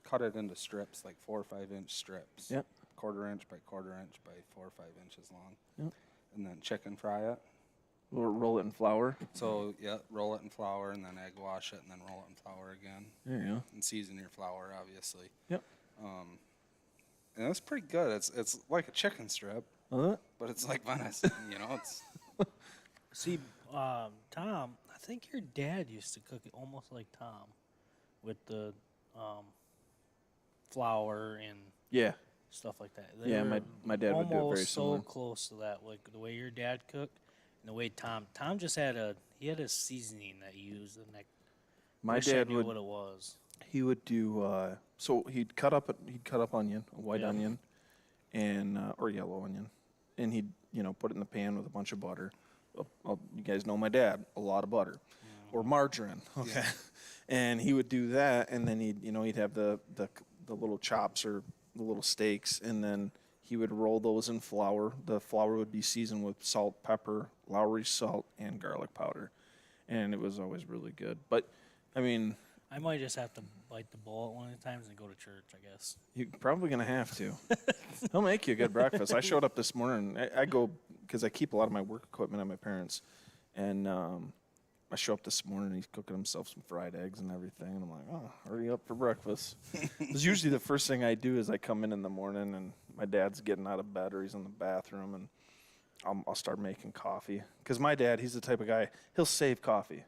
cut it into strips, like 4 or 5 inch strips. Yep. Quarter inch by quarter inch by 4 or 5 inches long. Yep. And then chicken fry it. Or roll it in flour. So yeah, roll it in flour and then egg wash it and then roll it in flour again. There you go. And season your flour, obviously. Yep. And it's pretty good. It's like a chicken strip, Uh, but it's like venison. You know, it's See, Tom, I think your dad used to cook it almost like Tom, with the flour and yeah. stuff like that. Yeah, were my dad would do it very almost similar. so close to that, like the way your dad cooked and the way Tom just had a seasoning that he used, and I My wish I dad knew would. what it was. He would do so he'd cut up onion, a white Yeah. onion, and or yellow onion, and he'd put it in the pan with a bunch of butter. You guys know my dad, a lot of butter, or margarine. Okay, and he would do that, and then he'd have the little chops or the little steaks, and then he would roll those in flour. The flour would be seasoned with salt, pepper, Lowry salt, and garlic powder, and it was always really good. But I mean, I might just have to bite the bullet one of the times and go to church, I guess. you're probably going to have to. He'll make you a good breakfast. I showed up this morning. I go because I keep a lot of my work equipment at my parents'. And I show up this morning, and he's cooking himself some fried eggs and everything. And I'm like, oh, already up for breakfast. Because usually the first thing I do is I come in the morning, and my dad's getting out of bed or he's in the bathroom, and I'll start making coffee. Because my dad, he's the type of guy, he'll save coffee.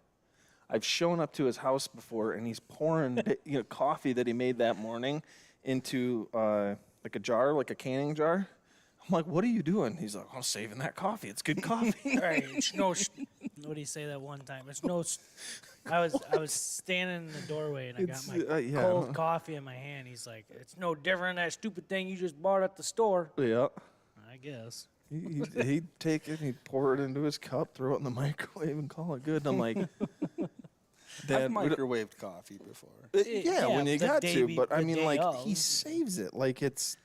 I've shown up to his house before, and he's pouring coffee that he made that morning into like a jar, like a canning jar. I'm like, what are you doing? He's like, I'm saving that coffee. It's good coffee. Right, it's no. What did he say that one time? It's no. I was standing in the doorway and I got my cold coffee in my hand. He's like, it's no different than that stupid thing you just bought at the store. Yeah. I guess. He'd take it, he'd pour it into his cup, throw it in the microwave, and call it good. And I'm like, I've Dad, microwaved coffee before. yeah, when you the got day to, be- but I the mean, day like, of. he saves it like it's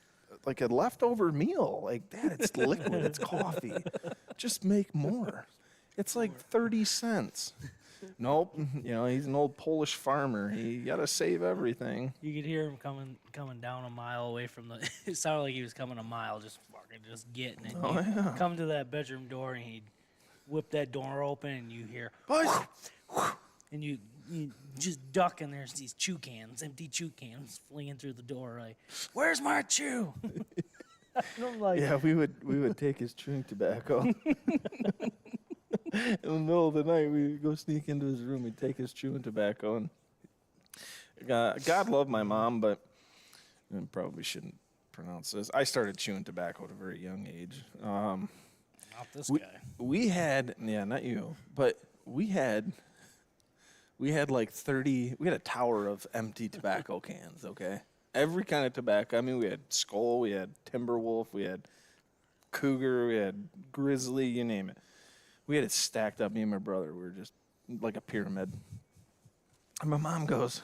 like a leftover meal. Like, Dad, it's liquid, it's coffee. Just make more. It's like 30 cents. Nope, he's an old Polish farmer. He got to save everything. You could hear him coming down a mile away from the. It sounded like he was coming a mile, just getting it. Oh, He'd yeah. come to that bedroom door and he'd whip that door open and you hear, Boys, and you just duck and there's these chew cans, empty chew cans, flinging through the door. Like, where's my chew? And I'm like, yeah, we would take his chewing tobacco. In the middle of the night, we'd go sneak into his room. We'd take his chewing tobacco. And God loved my mom, but I probably shouldn't pronounce this. I started chewing tobacco at a very young age. not this guy. We had, not you, but we had like 30, we had a tower of empty tobacco cans, okay? Every kind of tobacco. I mean, we had Skull, we had Timberwolf, we had Cougar, we had Grizzly, you name it. We had it stacked up, me and my brother. We were just like a pyramid. And my mom goes,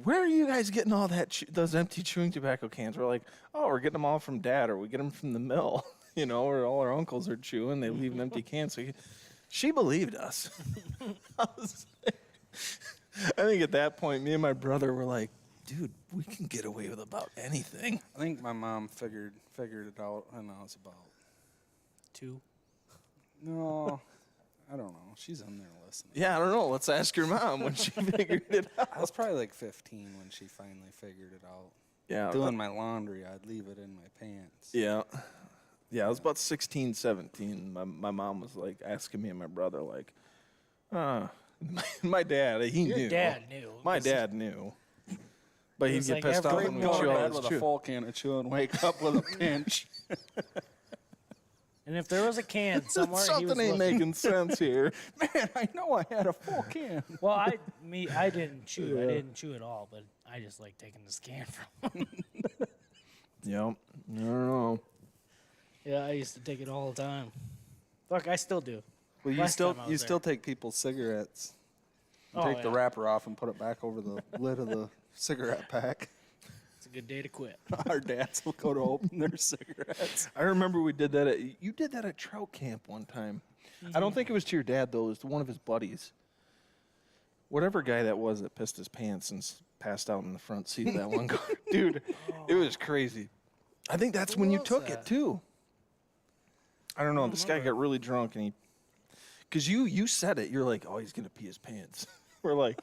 where are you guys getting all those empty chewing tobacco cans? We're like, oh, we're getting them all from Dad, or we get them from the mill, where all our uncles are chewing. They leave an empty can. So she believed us. I think at that point, me and my brother were like, dude, we can get away with about anything. I think my mom figured it out when I was about 2. No, I don't know. She's in there listening. Yeah, I don't know. Let's ask your mom when she figured it out. I was probably like 15 when she finally figured it out. Yeah. Doing my laundry, I'd leave it in my pants. Yeah. Yeah, I was about 16, 17. My mom was like asking me and my brother, like, my dad, he Your knew. dad knew. My dad knew. But he'd was get like pissed off every when we Go chew to all bed his with a chew. full can of chew and wake up with a pinch. And if there was a can somewhere, he was Something ain't looking. making sense here. Man, I know I had a full can. Well, I didn't chew. I didn't chew at all, but I just like taking the scan from him. Yep. I don't know. Yeah, I used to take it all the time. Fuck, I still do. Well, you Last still time I was still there. take people's cigarettes. You Oh, take the yeah. wrapper off and put it back over the lid of the cigarette pack. It's a good day to quit. Our dads will go to open their cigarettes. I remember we did that you did that at trout camp one time. I don't think it was to your dad, though. It was to one of his buddies. Whatever guy that was that pissed his pants and passed out in the front seat of that one car. Dude, it was crazy. I think that's Who when you was took that? it, too. I don't know. This guy remember. got really drunk, and because you said it. You're like, oh, he's going to pee his pants. We're like,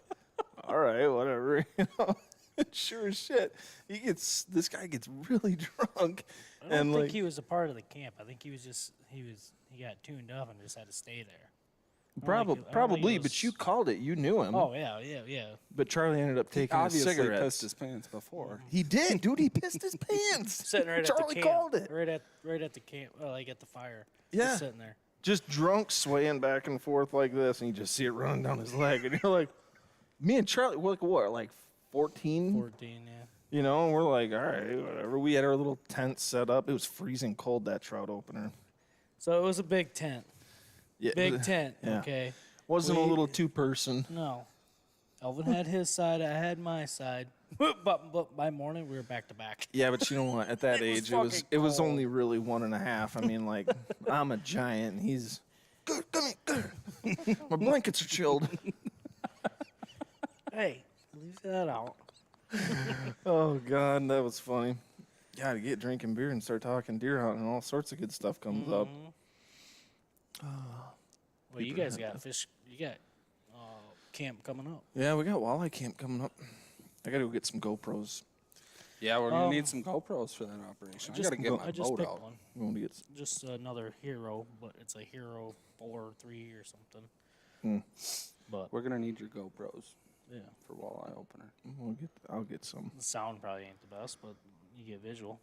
all right, whatever. You know, sure as shit. This guy gets really drunk. I don't and think like, he was a part of the camp. I think he got tuned up and just had to stay there. I don't think it probably, was- but you called it. You knew him. Oh yeah. But Charlie ended up taking his Obviously cigarettes. pissed his pants before. He did, dude. He pissed his pants. Sitting right Charlie at the camp. called it. Right at the camp, like at the fire. Yeah. Just sitting there. Just drunk, swaying back and forth like this, and you just see it running down his leg, and you're like, me and Charlie, we're like what, like 14? 14, yeah. You know, and we're like, all right, whatever. We had our little tent set up. It was freezing cold, that trout opener. So it was a big tent. Yeah, Big tent, yeah. okay. Wasn't a We- little two-person. No. Elvin had his side, I had my side. But by morning, we were back to back. Yeah, but you know what? At that It was age, fucking it was cold. only really 1.5. I mean, like, I'm a giant, and he's, good, come here. My blankets are chilled. Hey, leave that out. Oh, God, that was funny. Yeah, to get drinking beer and start talking deer hunting and all sorts of good stuff comes up. Well, you guys got fish. You got camp coming up. Yeah, we got walleye camp coming up. I got to go get some GoPros. Yeah, we're gonna need some GoPros for that operation. I gotta get my I just boat picked out. one. We want to get. Just another hero, but it's a hero 4 or 3 or something. Hmm. But We're gonna need your GoPros yeah, for walleye opener. I'll get some. the sound probably ain't the best, but you get visual.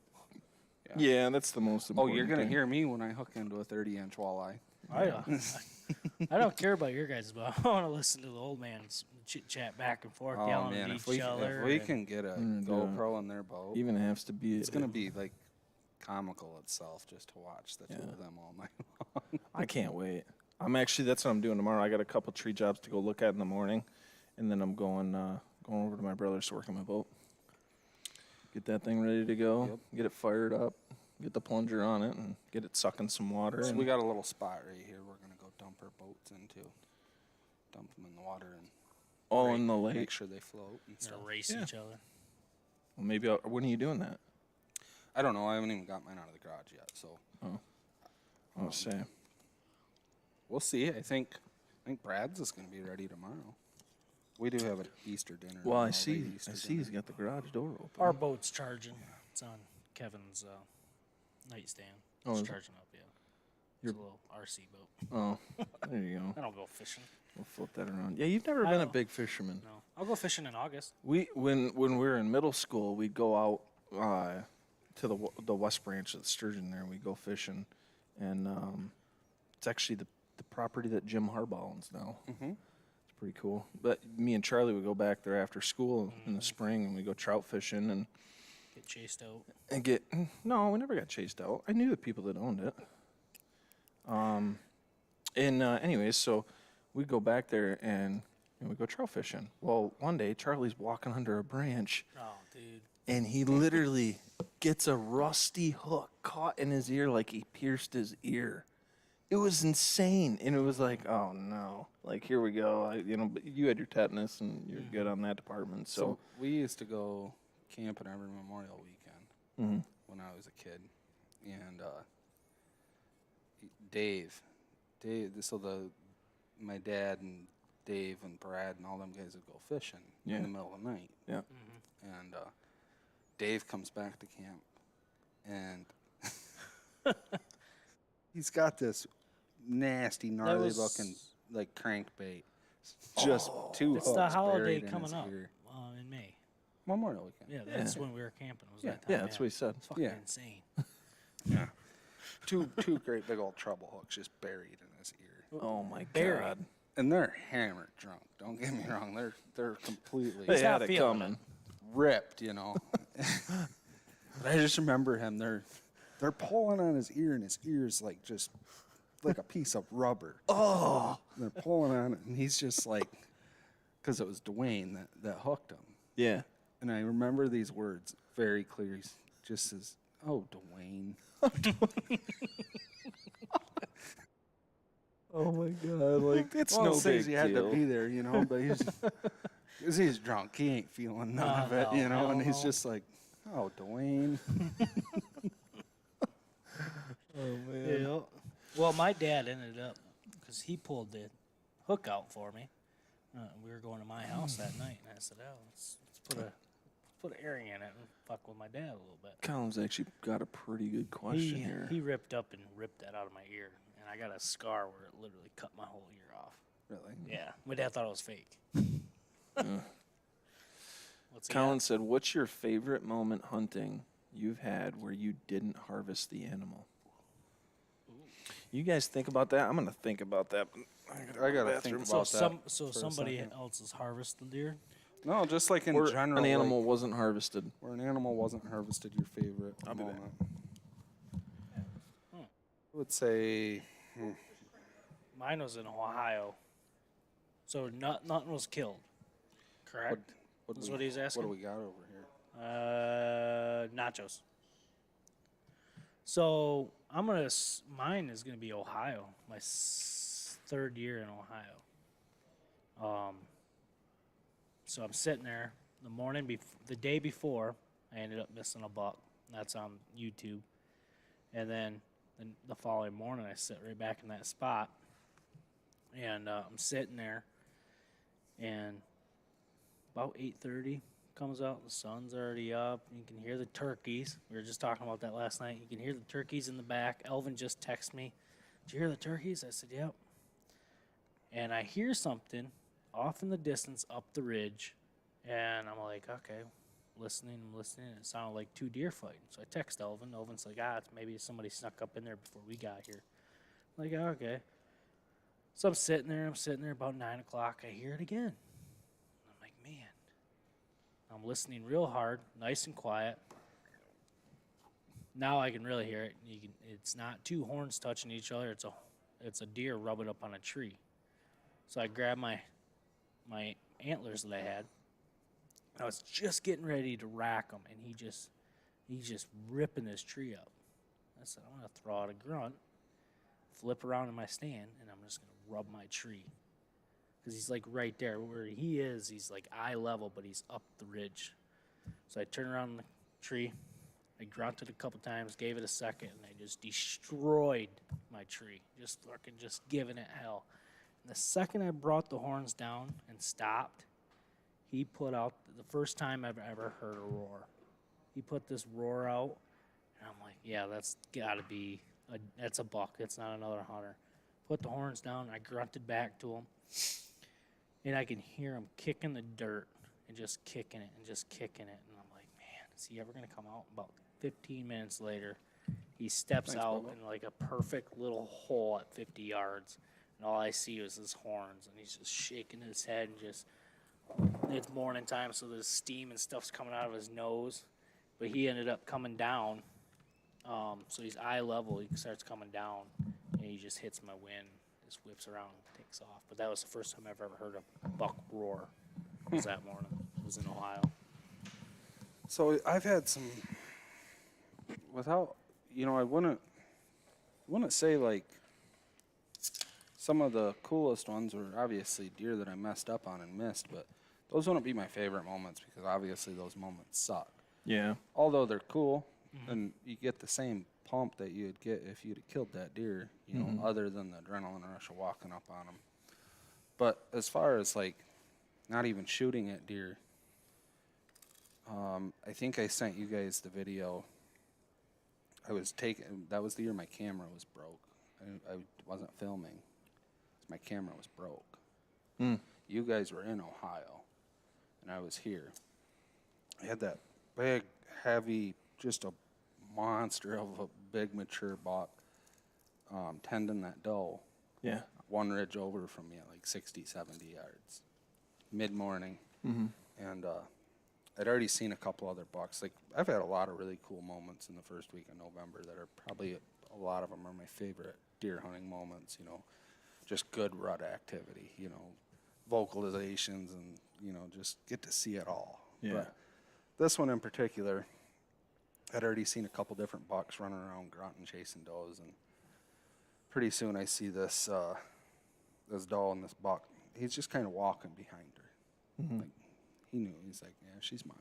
Yeah, that's the most Oh, important. you're gonna thing. hear me when I hook into a 30-inch walleye. I don't care about your guys, but I want to listen to the old man's chit chat back and forth, Oh yelling man, at if we each other. if we and- can get a do it. GoPro in their boat, Even has to be. it's gonna be like comical itself just to watch the two of them all night long. I can't wait. That's what I'm doing tomorrow. I got a couple tree jobs to go look at in the morning, and then I'm going over to my brother's to work on my boat. Get that thing ready to go. Yep. Get it fired up. Get the plunger on it and get it sucking some water. So and we got a little spot right here. We're gonna go dump our boats into, dump them in the water and all rate- in the make lake. sure they float and Or stuff. race Yeah. each other. Well, maybe. When are you doing that? I don't know. I haven't even got mine out of the garage yet, so I'll say. we'll see. I think Brad's is gonna be ready tomorrow. We do have an Easter dinner. Well, I an see. all-day Easter I see. dinner. He's got the garage door open. Our boat's charging. It's on Kevin's nightstand. Oh, It's is it? charging up, yeah. Your- It's a little RC boat. Oh, there you go. I don't go fishing. We'll flip that around. Yeah, you've never I been a know. big fisherman. No, I'll go fishing in August. When we were in middle school, we'd go out to the west branch of the Sturgeon there. We go fishing, and it's actually the property that Jim Harbaugh owns now. Mhm. It's pretty cool. But me and Charlie would go back there after school in the spring, and we go trout fishing Get chased out. and get. No, we never got chased out. I knew the people that owned it. Anyways, so we'd go back there and we go trout fishing. Well, one day Charlie's walking under a branch. Oh, dude. And he literally gets a rusty hook caught in his ear like he pierced his ear. It was insane. And it was like, oh no. Like, here we go. But you had your tetanus and you're good on that department. So So, we used to go camping every Memorial weekend Mhm. when I was a kid, and Dave, so my dad and Dave and Brad and all them guys would go fishing Yeah. in the middle of the night, yeah. and Dave comes back to camp, and he's got this nasty, gnarly looking like crankbait, just two It's hooks the holiday buried in coming his up ear. in May. Memorial weekend. Yeah, that's when we were camping. It was that time. Yeah, that's what he said. It's fucking Yeah. insane. Yeah. Two great big old treble hooks just buried in his ear. Oh my Buried. God. And they're hammered drunk. Don't get me wrong. They're completely They not had it feeling coming. ripped, you know. But I just remember him. They're pulling on his ear, and his ear's like just like a piece of rubber. Oh, and they're pulling on it, and he's just like, because it was Dwayne that hooked him. Yeah. And I remember these words very clear. He just says, "Oh, Dwayne." Oh my God! Like it's Well, no it says big he had deal. to be there, you know. But he's drunk. He ain't feeling none of it, No, you know. And he's no. just like, "Oh, Dwayne." Oh man. Yeah. Well, my dad ended up, because he pulled the hook out for me. We were going to my house that night, and I said, "Oh, let's put an earring in it and fuck with my dad a little bit." Colin's actually got a pretty good question here. He ripped up and ripped that out of my ear, and I got a scar where it literally cut my whole ear off. Really? Yeah, my dad thought it was fake. What's he Colin got? said, "What's your favorite moment hunting you've had where you didn't harvest the animal?" You guys think about that. I'm gonna think about that. I gotta think about So that. so for a somebody second. else has harvested deer. No, just like in Where general. an like, animal wasn't harvested. where an animal wasn't harvested, your favorite I'll be back. moment. I would say, Mine was in Ohio. So nothing was killed. Correct? That's what he's asking? What do we got over here? Nachos. So mine is gonna be Ohio. My third year in Ohio. So I'm sitting there the day before. I ended up missing a buck. That's on YouTube. And then the following morning, I sit right back in that spot, and I'm sitting there, and about 8:30 comes out. The sun's already up. You can hear the turkeys. We were just talking about that last night. You can hear the turkeys in the back. Elvin just texted me, "Did you hear the turkeys?" I said, "Yep." And I hear something off in the distance up the ridge, and I'm like, okay, I'm listening. And it sounded like two deer fighting. So I text Elvin. Elvin's like, it's maybe somebody snuck up in there before we got here. I'm like, okay. So I'm sitting there about 9 o'clock. I hear it again. I'm like, man. I'm listening real hard, nice and quiet. Now I can really hear it. It's not two horns touching each other. It's a deer rubbing up on a tree. So I grabbed my antlers that I had. I was just getting ready to rack him, and he's just ripping this tree up. I said, I'm gonna throw out a grunt, flip around in my stand, and I'm just gonna rub my tree. Because he's like right there where he is. He's like eye level, but he's up the ridge. So I turned around the tree. I grunted a couple times, gave it a second, and I just destroyed my tree. Just giving it hell. And the second I brought the horns down and stopped, he put out the first time I've ever heard a roar. He put this roar out, and I'm like, yeah, that's got to be that's a buck. It's not another hunter. Put the horns down. I grunted back to him. And I can hear him kicking the dirt and just kicking it. And I'm like, man, is he ever going to come out? About 15 minutes later, he steps out in like a perfect little hole at 50 yards. And all I see is his horns. And he's just shaking his head and just, it's morning time, so the steam and stuff's coming out of his nose. But he ended up coming down. So he's eye level. He starts coming down. And he just hits my wind. Just whips around and takes off. But that was the first time I've ever heard a buck roar. It was that morning. It was in Ohio. So I've had some, without, I wouldn't say like some of the coolest ones were obviously deer that I messed up on and missed, but those wouldn't be my favorite moments because obviously those moments suck. Yeah. Although they're cool, and you get the same pump that you'd get if you'd have killed that deer, other than the adrenaline rush of walking up on them. But as far as like not even shooting at deer, I think I sent you guys the video. That was the year my camera was broke. I wasn't filming. My camera was broke. You guys were in Ohio, and I was here. I had that big, heavy, just a monster of a big mature buck tending that doe. Yeah. One ridge over from me at like 60, 70 yards. Mid-morning. And I'd already seen a couple other bucks. Like, I've had a lot of really cool moments in the first week of November that are probably, a lot of them are my favorite deer hunting moments, you know, just good rut activity, you know, vocalizations and, you know, just get to see it all. Yeah. But this one in particular, I'd already seen a couple different bucks running around grunting, chasing does, and pretty soon I see this this doe and this buck. He's just kind of walking behind her. Like, he knew. He's like, yeah, she's mine.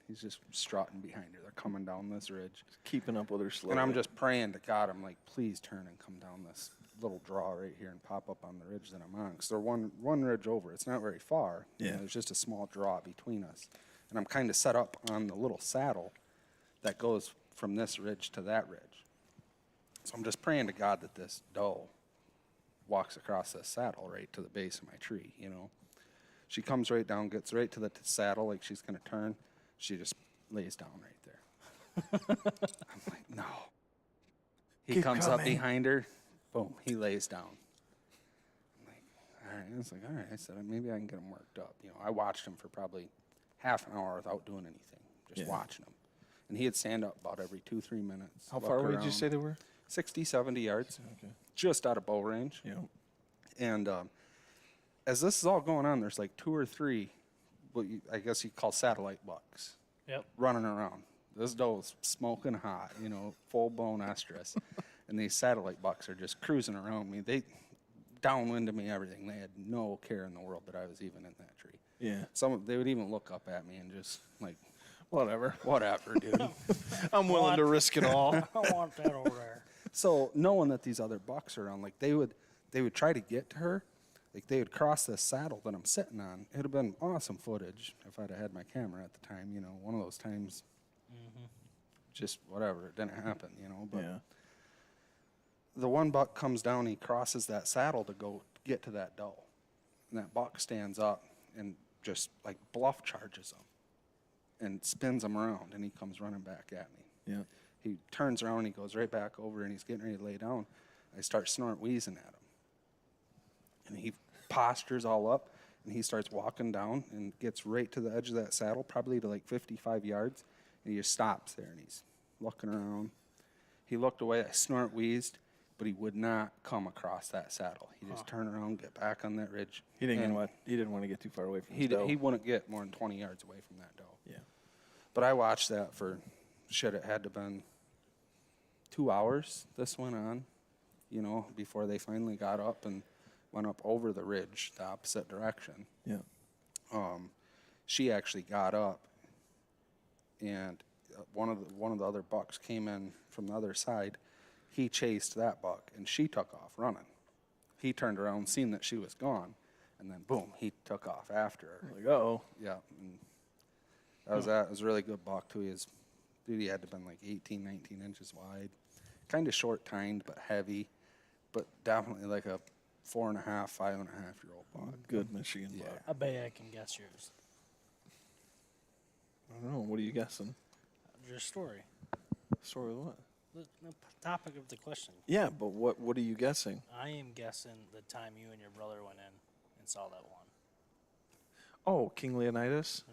He's just strutting behind her. They're coming down this ridge. Keeping up with her slowly. And I'm just praying to God. I'm like, please turn and come down this little draw right here and pop up on the ridge that I'm on. Because they're one ridge over. It's not very far. Yeah. You know, there's just a small draw between us. And I'm kind of set up on the little saddle that goes from this ridge to that ridge. So I'm just praying to God that this doe walks across this saddle right to the base of my tree, you know. She comes right down, gets right to the saddle like she's going to turn. She just lays down right there. I'm like, no. He Keep comes up coming. behind her. Boom, he lays down. I'm like, all right. I was like, all right. I said, maybe I can get him worked up. You know, I watched him for probably half an hour without doing anything, just watching him. And he'd stand up about every 2-3 minutes. How far away did you say they were? 60, 70 yards. Okay. Just out of bow range. Yeah. And as this is all going on, there's like 2 or 3, I guess you call satellite bucks, Yep. running around. This doe's smoking hot, you know, full-blown estrus. And these satellite bucks are just cruising around me. They downwind of me, everything. They had no care in the world that I was even in that tree. Yeah. They would even look up at me and just like, Whatever. whatever, dude. I'm willing to risk it all. I want that over there. So knowing that these other bucks are on, like they would try to get to her, like they would cross this saddle that I'm sitting on. It'd have been awesome footage if I'd have had my camera at the time. You know, one of those times, just whatever, it didn't happen. You know, but Yeah. the one buck comes down, he crosses that saddle to go get to that doe, and that buck stands up and just like bluff charges him and spins him around, and he comes running back at me. Yeah. He turns around, he goes right back over, and he's getting ready to lay down. I start snort wheezing at him. And he postures all up, and he starts walking down and gets right to the edge of that saddle, probably to like 55 yards, and he just stops there, and he's looking around. He looked away, I snort wheezed, but he would not come across that saddle. He just turned around, get back on that ridge. He didn't and want to get too far away from he his doe. he wouldn't get more than 20 yards away from that doe. Yeah. But I watched that for, it had to been 2 hours this went on, you know, before they finally got up and went up over the ridge, the opposite direction. Yeah. She actually got up, and one of the other bucks came in from the other side. He chased that buck, and she took off running. He turned around, seen that she was gone, and then boom, he took off after her. Like, uh-oh. Yeah, and that was that. It was a really good buck too. He had to have been like 18, 19 inches wide, kind of short tined but heavy, but definitely like a 4.5, 5.5-year-old buck. Good Michigan Yeah. buck. I bet I can guess yours. I don't know. What are you guessing? Your story. Story of what? The topic of the question. Yeah, but what are you guessing? I am guessing the time you and your brother went in and saw that one. Oh, King Leonidas?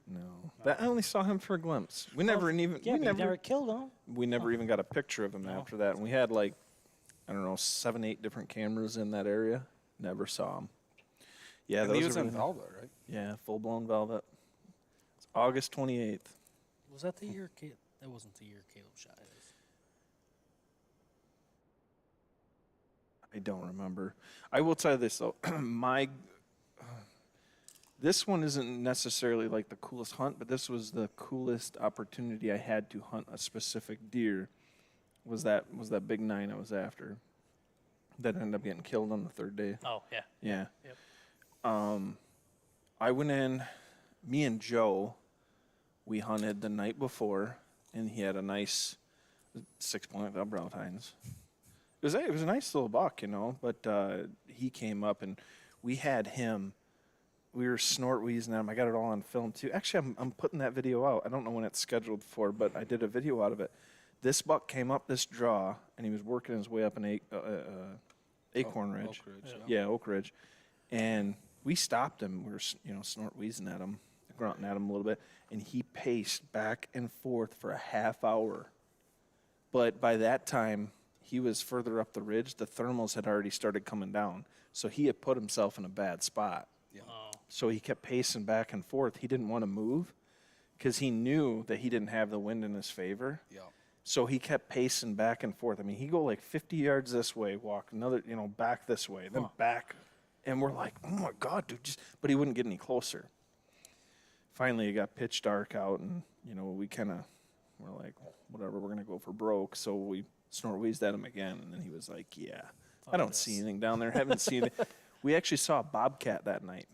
No. That I only saw him for a glimpse. We never even Yeah, we but you never killed him. we never even got a picture of him after that. And we had like, I don't know, 7, 8 different cameras in that area. Never saw him. Yeah, And those he was are in really- velvet, right? Yeah, full blown velvet. It's August 28th. Was that the year Caleb? That wasn't the year Caleb shot his. I don't remember. I will tell you this though, this one isn't necessarily like the coolest hunt, but this was the coolest opportunity I had to hunt a specific deer. Was that big 9 I was after? That ended up getting killed on the 3rd day. Oh yeah. Yeah. Yep. I went in. Me and Joe, we hunted the night before, and he had a nice 6-point Valentines. It was a nice little buck, you know, but he came up and we had him. We were snort wheezing at him. I got it all on film too. Actually, I'm putting that video out. I don't know when it's scheduled for, but I did a video out of it. This buck came up this draw and he was working his way up an Acorn Ridge. Oak Ridge, Yeah, Oak Ridge, and we stopped him. We were snort wheezing at him, grunting at him a little bit, and he paced back and forth for a half hour. But by that time, he was further up the ridge. The thermals had already started coming down, so he had put himself in a bad spot. Yeah. Oh, So he kept pacing back and forth. He didn't want to move because he knew that he didn't have the wind in his favor. Yeah. So he kept pacing back and forth. I mean, he go like 50 yards this way, walk another, back this way, then back. And we're like, oh my God, dude, but he wouldn't get any closer. Finally, it got pitch dark out, and, we're like, whatever, we're going to go for broke. So we snort wheezed at him again, and then he was like, yeah, I don't see anything down there. Haven't seen it. We actually saw a bobcat that night.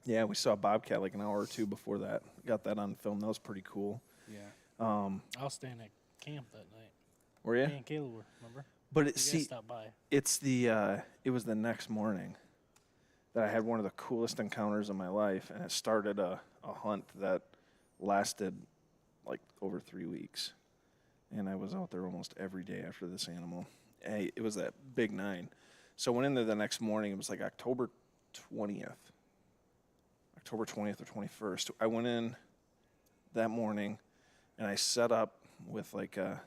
Yeah, we saw a bobcat like an hour or two before that. Got that on film. That was pretty cool. Yeah. I was staying at camp that night. Were you? Me and Caleb were, remember? But You guys stopped by. it was the next morning that I had one of the coolest encounters of my life, and it started a hunt that lasted like over 3 weeks. And I was out there almost every day after this animal. It was that big 9. So I went in there the next morning. It was like October 20th or 21st. I went in that morning, and I set up with like I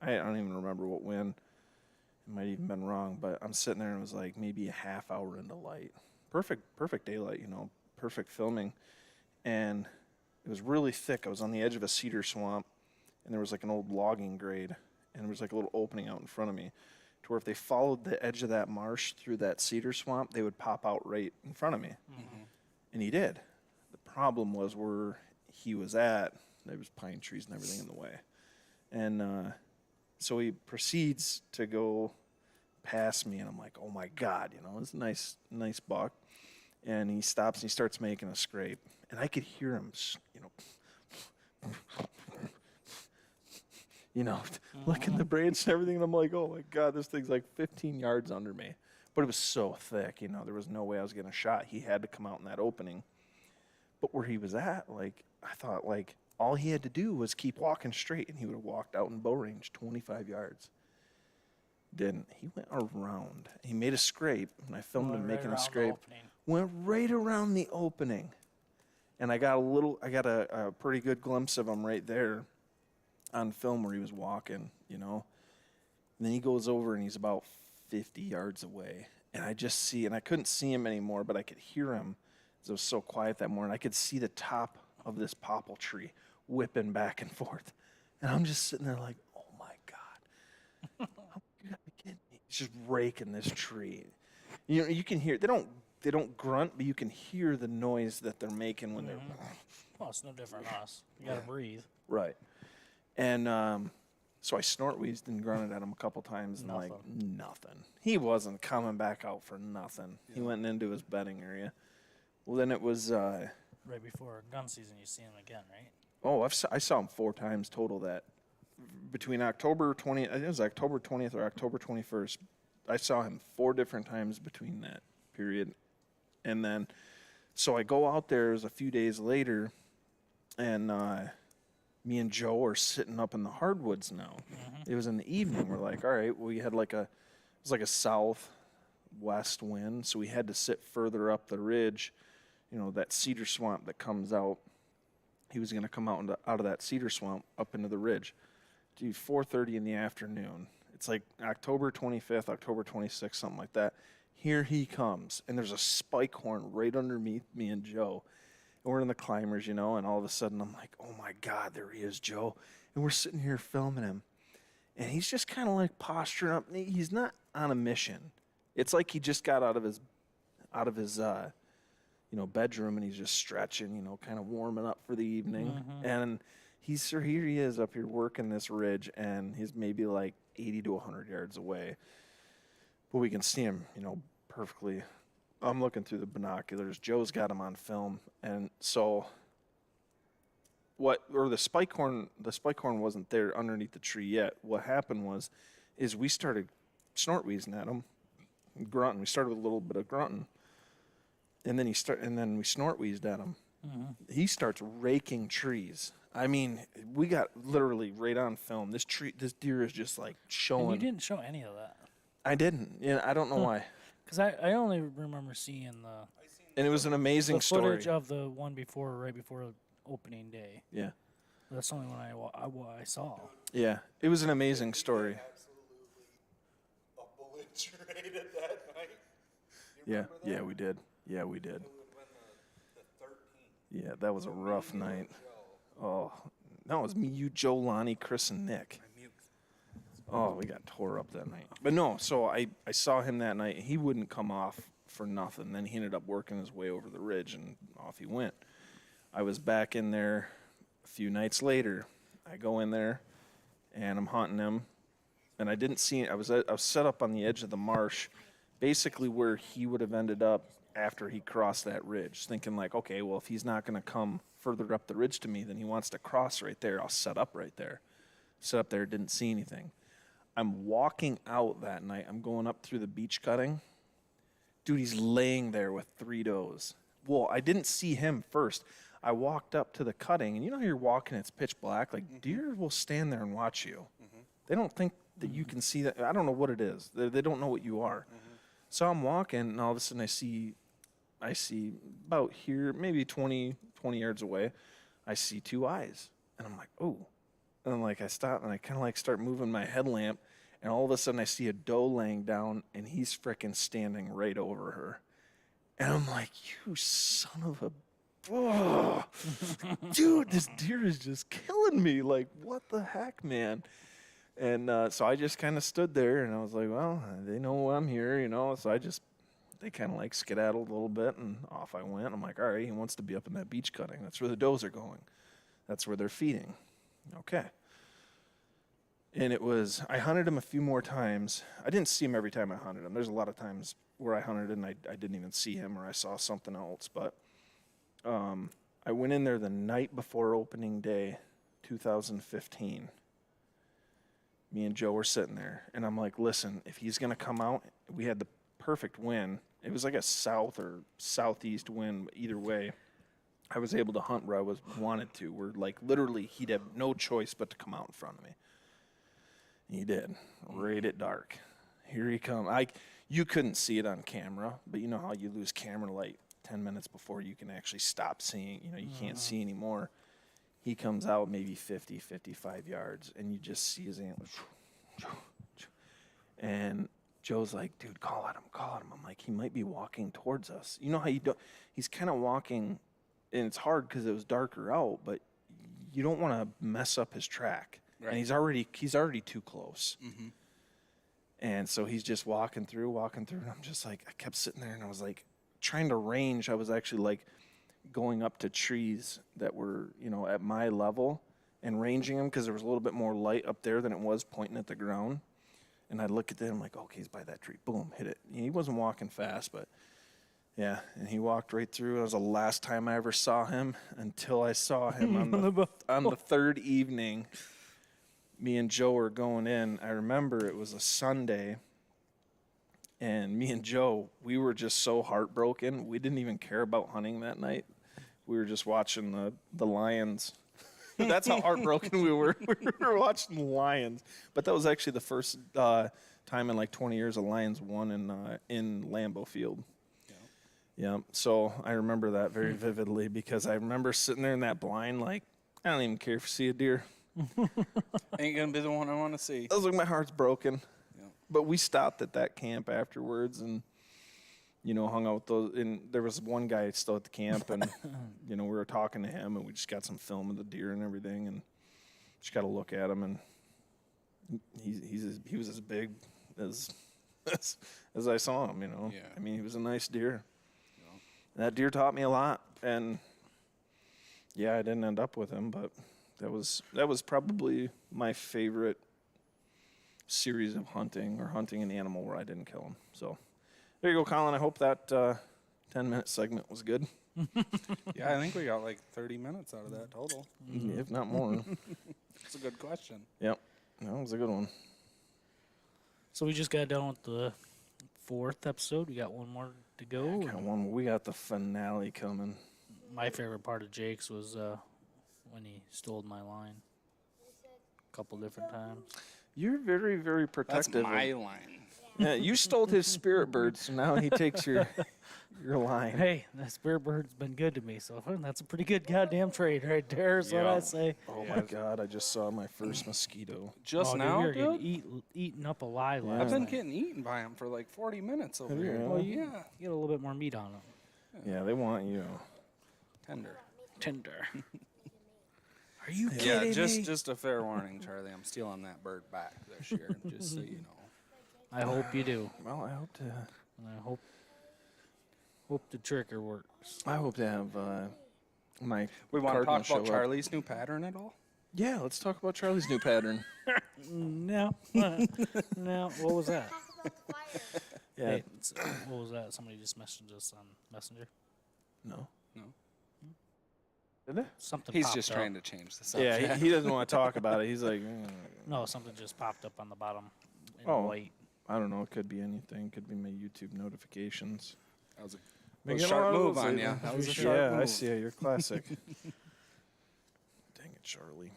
don't even remember what wind. It might even been wrong, but I'm sitting there and it was like maybe a half hour into light. Perfect daylight, perfect filming. And it was really thick. I was on the edge of a cedar swamp, and there was like an old logging grade, and there was like a little opening out in front of me to where if they followed the edge of that marsh through that cedar swamp, they would pop out right in front of me. Mm-hmm. And he did. The problem was where he was at, there was pine trees and everything in the way. And so he proceeds to go past me, and I'm like, oh my God, it's a nice buck. And he stops and he starts making a scrape. And I could hear him, licking the branch and everything. And I'm like, oh my God, this thing's like 15 yards under me. But it was so thick, there was no way I was getting a shot. He had to come out in that opening. But where he was at, I thought, all he had to do was keep walking straight, and he would have walked out in bow range 25 yards. Didn't. He went around. He made a scrape, and I filmed him making a scrape. Went right around the opening. And I got a pretty good glimpse of him right there on film where he was walking, And then he goes over, and he's about 50 yards away. And I just see, and I couldn't see him anymore, but I could hear him. It was so quiet that morning. I could see the top of this popple tree whipping back and forth. And I'm just sitting there like, oh my God. You gotta be kidding me. He's just raking this tree. You can hear, they don't grunt, but you can hear the noise that they're making when they're. Well, it's no different than us. You got to breathe. Right. And so I snort wheezed and grunted at him a couple times, and nothing. He wasn't coming back out for nothing. Yeah. He went into his bedding area. Well, then it was right before gun season. You see him again, right? Oh, I saw him 4 times total. That between October 20th, I think it was October 20th or October 21st. I saw him 4 different times between that period, and then so I go out there. It was a few days later, and me and Joe are sitting up in the hardwoods now. Mm-hmm. It was in the evening. We're like, all right, we had it was like a southwest wind, so we had to sit further up the ridge. That cedar swamp that comes out. He was going to come out of that cedar swamp up into the ridge. Dude, 4:30 in the afternoon. It's like October 25th, October 26th, something like that. Here he comes, and there's a spike horn right underneath me and Joe. And we're in the climbers, and all of a sudden I'm like, oh my God, there he is, Joe. And we're sitting here filming him. And he's just kind of like posturing up. He's not on a mission. It's like he just got out of his bedroom, and he's just stretching, kind of warming up for the evening. Mm-hmm. And here he is up here working this ridge, and he's maybe like 80 to 100 yards away. But we can see him, perfectly. I'm looking through the binoculars. Joe's got him on film. And so the spike horn wasn't there underneath the tree yet. What happened is we started snort wheezing at him, grunting. We started with a little bit of grunting. And then we snort wheezed at him. Mm-hmm. He starts raking trees. I mean, we got literally right on film. This deer is just like showing. And you didn't show any of that. I didn't. I don't know why. Because I only remember seeing And it was an amazing the story. footage of the one before, right before opening day. Yeah. That's the only one I saw. Yeah. It was an amazing story. Absolutely obliterated that night. Yeah. Yeah, we did. Yeah, we did. The 13th. Yeah, that was a rough night. Oh, no, it was me, you, Joe, Lonnie, Chris, and Nick. Oh, we got tore up that night. But no, so I saw him that night. He wouldn't come off for nothing. Then he ended up working his way over the ridge, and off he went. I was back in there a few nights later. I go in there, and I'm hunting him, and I didn't see it. I was set up on the edge of the marsh, basically where he would have ended up after he crossed that ridge, thinking like, okay, well, if he's not going to come further up the ridge to me, then he wants to cross right there. I'll set up right there. Set up there, didn't see anything. I'm walking out that night. I'm going up through the beach cutting. Dude, he's laying there with 3 does. Well, I didn't see him first. I walked up to the cutting, and you know how you're walking, it's pitch black? Like, deer will stand there and watch you. They don't think that you can see that. I don't know what it is. They don't know what you are. So I'm walking, and all of a sudden I see about here, maybe 20 yards away, I see 2 eyes. And I'm like, oh. And I'm like, I stop, and I kind of like start moving my headlamp, and all of a sudden I see a doe laying down, and he's frickin' standing right over her. And I'm like, you son of a... Oh, dude, this deer is just killing me. Like, what the heck, man? And so I just kind of stood there, and I was like, well, they know I'm here, you know. So they kind of like skedaddled a little bit, and off I went. I'm like, all right, he wants to be up in that beach cutting. That's where the does are going. That's where they're feeding. Okay. And I hunted him a few more times. I didn't see him every time I hunted him. There's a lot of times where I hunted and I didn't even see him, or I saw something else. But I went in there the night before opening day, 2015. Me and Joe were sitting there, and I'm like, listen, if he's going to come out, we had the perfect wind. It was like a south or southeast wind. Either way, I was able to hunt where I wanted to. Where like literally he'd have no choice but to come out in front of me. And he did, right at dark. Here he come. You couldn't see it on camera, but you know how you lose camera light 10 minutes before you can actually stop seeing. You know, you can't see anymore. He comes out maybe 50, 55 yards, and you just see his antlers. And Joe's like, dude, call at him. I'm like, he might be walking towards us. You know how he's kind of walking, and it's hard because it was darker out, but you don't want to mess up his track. Right. And he's already too close. Mm-hmm. And so he's just walking through, and I'm just like, I kept sitting there, and I was like, trying to range. I was actually like going up to trees that were, you know, at my level and ranging them because there was a little bit more light up there than it was pointing at the ground. And I'd look at them like, okay, he's by that tree. Boom, hit it. He wasn't walking fast, but yeah. And he walked right through. That was the last time I ever saw him until I saw him on the third evening. Me and Joe were going in. I remember it was a Sunday. And me and Joe, we were just so heartbroken. We didn't even care about hunting that night. We were just watching the lions. That's how heartbroken we were. We were watching the lions. But that was actually the first time in like 20 years a Lions won in Lambeau Field. Yeah. So I remember that very vividly because I remember sitting there in that blind like, I don't even care if you see a deer. Ain't going to be the one I want to see. I was like, my heart's broken. But we stopped at that camp afterwards and, you know, hung out with those. And there was one guy still at the camp, and, you know, we were talking to him, and we just got some film of the deer and everything, and just got to look at him. And he was as big as I saw him, you know. Yeah. I mean, he was a nice deer. Yeah. That deer taught me a lot. And, yeah, I didn't end up with him, but that was probably my favorite series of hunting an animal where I didn't kill him. So there you go, Colin. I hope that 10-minute segment was good. Yeah, I think we got like 30 minutes out of that total. If not more. That's a good question. Yep. That was a good one. So we just got done with the 4th episode. We got one more to go. We got the finale coming. My favorite part of Jake's was when he stole my line a couple different times. You're very, very protective. That's my line. Yeah, you stole his spirit bird, so now he takes your You're lying. Hey, that spear bird's been good to me, so that's a pretty good goddamn trade right there. Is what I say. Oh my God! I just saw my first mosquito. Just Oh, now, we were dude? getting eaten up alive Yeah. last I've been night. getting eaten by them for like 40 minutes over Have you here. really? Well, Yeah. you get a little bit more meat on them. Yeah, they want you. Tender. Tender. Are you Yeah, kidding me? just a fair warning, Charlie. I'm stealing that bird back this year, just so you know. I hope you do, Well, I hope to. and I hope the trigger works. I hope to have my. We want to cardinal talk show about up. Charlie's new pattern at all? Yeah, let's talk about Charlie's new pattern. No, no. What was that? Yeah. Hey, what was that? Somebody just messaged us on Messenger. No. No. Did they? Something. He's popped just up. trying to change the Yeah, subject. he doesn't want to talk about it. He's like, No, something just popped up on the bottom in Oh. white. I don't know. It could be anything. Could be my YouTube notifications. That was a Making sharp all move those on lately. ya. That was a Yeah, sharp I move. see it. You're classic. Dang it, Charlie.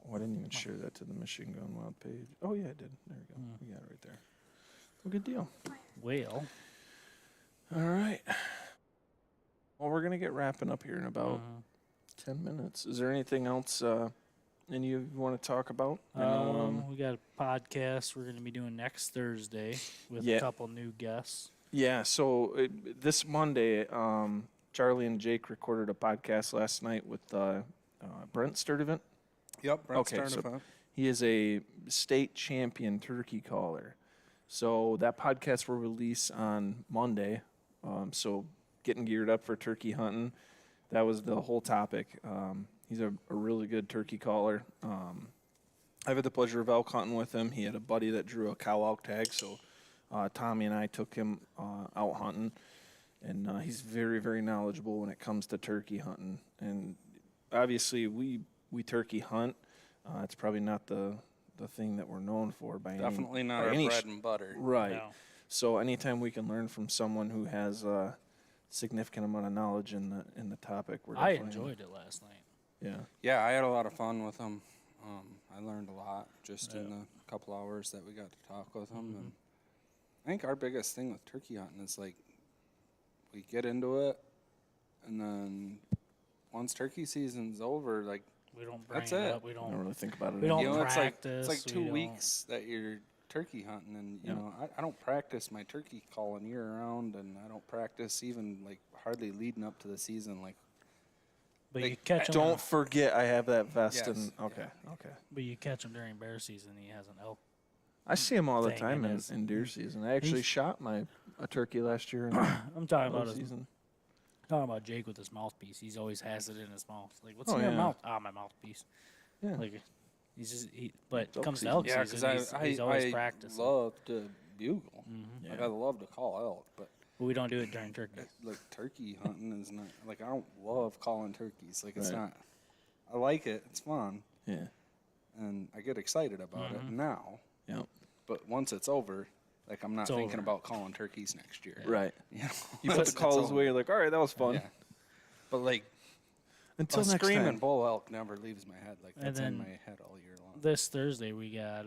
Oh, I didn't even share that to the Michigan Gun Wild page. Oh, yeah, I did. There we go. We got it right there. Well, good deal. Well, All right. Well, we're going to get wrapping up here in about 10 minutes. Is there anything else any of you want to talk about? I know, we got a podcast we're going to be doing next Thursday with Yeah. a couple new guests. yeah, so this Monday, Charlie and Jake recorded a podcast last night with Brent Sturdivant. Yep, Brent Okay, so Sturdivant. he is a state champion turkey caller. So that podcast will release on Monday. So getting geared up for turkey hunting. That was the whole topic. He's a really good turkey caller. I've had the pleasure of elk hunting with him. He had a buddy that drew a cow elk tag, so Tommy and I took him out hunting. And he's very, very knowledgeable when it comes to turkey hunting. And obviously, we turkey hunt. It's probably not the thing that we're known for by Definitely any, not by our any bread and butter. Right. No. So anytime we can learn from someone who has a significant amount of knowledge in the topic, we're I definitely enjoyed it last night. Yeah. Yeah, I had a lot of fun with him. I learned a lot just in the couple hours that we got to talk with him. And I think our biggest thing with turkey hunting is like we get into it, and then once turkey season's over, like We don't bring That's it it. up. We I don't. don't really think about it. We don't anymore. you know, practice, it's like we 2 don't- weeks that you're turkey hunting, and you Yeah. know I don't practice my turkey calling year round, and I don't practice even like hardly leading up to the season. Like But Like, you catch him. Don't forget I have that vest. Yes, And okay. But you catch him during bear season. He has an elk. I see him all the Thing time it in, is. in deer season. I actually He's- shot a turkey last year in I'm talking bow about season. Jake with his mouthpiece. He's always has it in his mouth. Like, what's Oh, in your yeah. mouth? Ah, my mouthpiece. Yeah. Like, he's just. But It's it comes to elk elk yeah, season, because he's always I practicing. love to bugle. Yeah. Like I love to call elk, but But we don't do it during turkey. like turkey hunting is not like I don't love calling turkeys. Like it's Right. not. I like it. It's fun, Yeah. and I get excited about it now. Yep. But once it's over, like I'm not It's thinking over. about calling turkeys next year. Right. You know, You put the calls away. You're like, all right, that was fun. Yeah. But like Until a next screaming time. bull elk never leaves my head. Like And that's in then my head all year long. This Thursday we got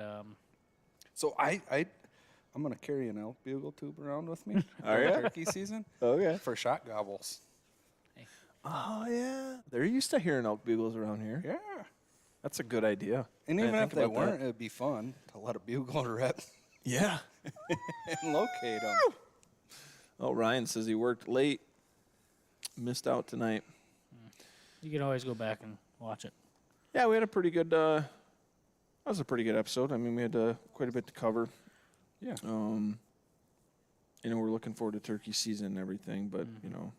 So I'm gonna carry an elk bugle tube around with me Are during ya? turkey season Okay. for shot gobbles. Oh yeah. They're used to hearing elk bugles around here. Yeah. That's a good idea. And I even didn't if think they about that. weren't, it'd be fun to let a bugle rip Yeah. and locate them. Oh, Ryan says he worked late. Missed out tonight. you can always go back and watch it. Yeah, we had a pretty good. That was a pretty good episode. I mean, we had quite a bit to cover. Yeah. You know, we're looking forward to turkey season and everything, but you know,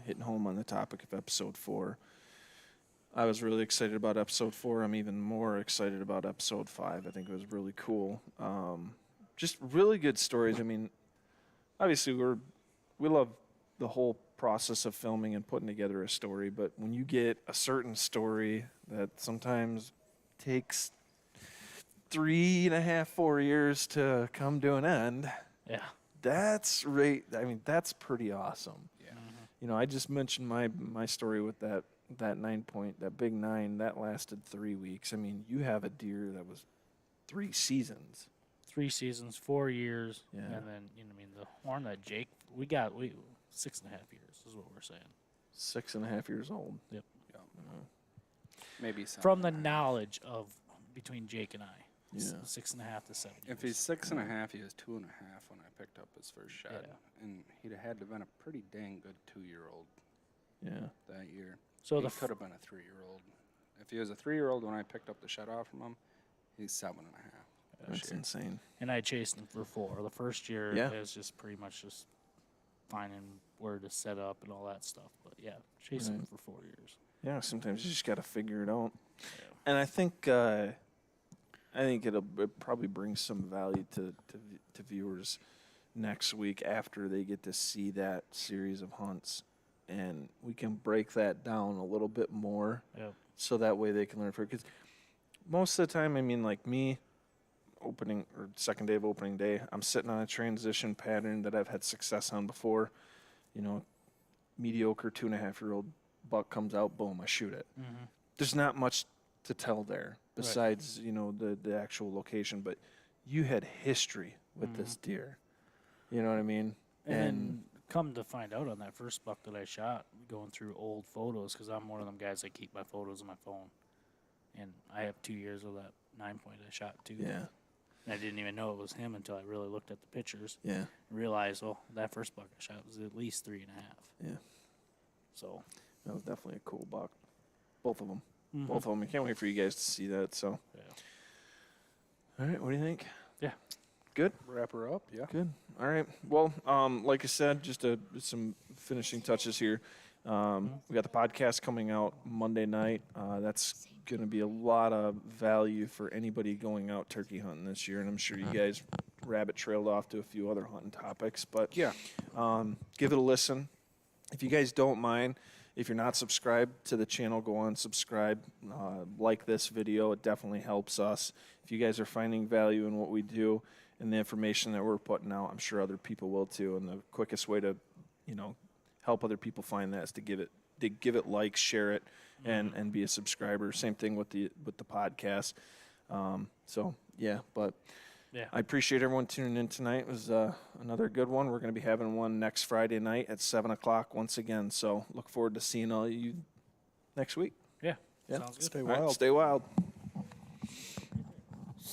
hitting home on the topic of episode 4. I was really excited about episode 4. I'm even more excited about episode 5. I think it was really cool. Just really good stories. I mean, obviously we love the whole process of filming and putting together a story, but when you get a certain story that sometimes takes 3.5, 4 years to come to an end, Yeah. that's right. I mean, that's pretty awesome. Yeah. You know, I just mentioned my story with that 9-point, that big 9 that lasted 3 weeks. I mean, you have a deer that was 3 seasons. 3 seasons, 4 years, Yeah. and then I mean the horn that Jake we 6.5 years is what we're saying. 6.5 years old. Yep. Maybe 7. From the knowledge of between Jake and I, Yeah. 6.5 to 7 years. If he's 6.5, he was 2.5 when I picked up his first shed, Yeah. and he'd have had to have been a pretty dang good 2-year-old Yeah. that year. So he the could have been a 3-year-old. If he was a 3-year-old when I picked up the shed off from him, he's 7.5. That's insane. and I chased him for 4. The first year Yeah. it was just pretty much just finding where to set up and all that stuff. But yeah, chasing him for 4 years. Yeah, sometimes you just got to figure it out. Yeah. And I think it probably brings some value to viewers next week after they get to see that series of hunts, and we can break that down a little bit more, Yep. so that way they can learn from it. Because most of the time, I mean, like me, opening or second day of opening day, I'm sitting on a transition pattern that I've had success on before. You know, mediocre 2.5-year-old buck comes out, boom, I shoot it. Mm-hmm. There's not much to tell there besides the actual location, but you had history with this deer. You know what I mean? And come to find out on that first buck that I shot, going through old photos, because I'm one of them guys that keep my photos on my phone, and I have 2 years of that 9-point I shot too. Yeah. And I didn't even know it was him until I really looked at the pictures. Yeah. And realized, that first buck I shot was at least 3.5. Yeah. So. That was definitely a cool buck. Both of them. Mhm. Both of them. I can't wait for you guys to see that. So. Yeah. All right. What do you think? Yeah. Good. Wrap her up, yeah. Good. All right. Well, like I said, just some finishing touches here. We got the podcast coming out Monday night. That's going to be a lot of value for anybody going out turkey hunting this year, and I'm sure you guys rabbit trailed off to a few other hunting topics. But Yeah. give it a listen. If you guys don't mind, if you're not subscribed to the channel, go on, subscribe, like this video. It definitely helps us. If you guys are finding value in what we do and the information that we're putting out, I'm sure other people will too. And the quickest way to, help other people find that is to give it likes, share it, and be a subscriber. Same thing with the podcast. Yeah. I appreciate everyone tuning in tonight. It was another good one. We're going to be having one next Friday night at 7 o'clock once again. So look forward to seeing all of you next week. Yeah. Yeah. Sounds good. Stay All right, wild. stay wild.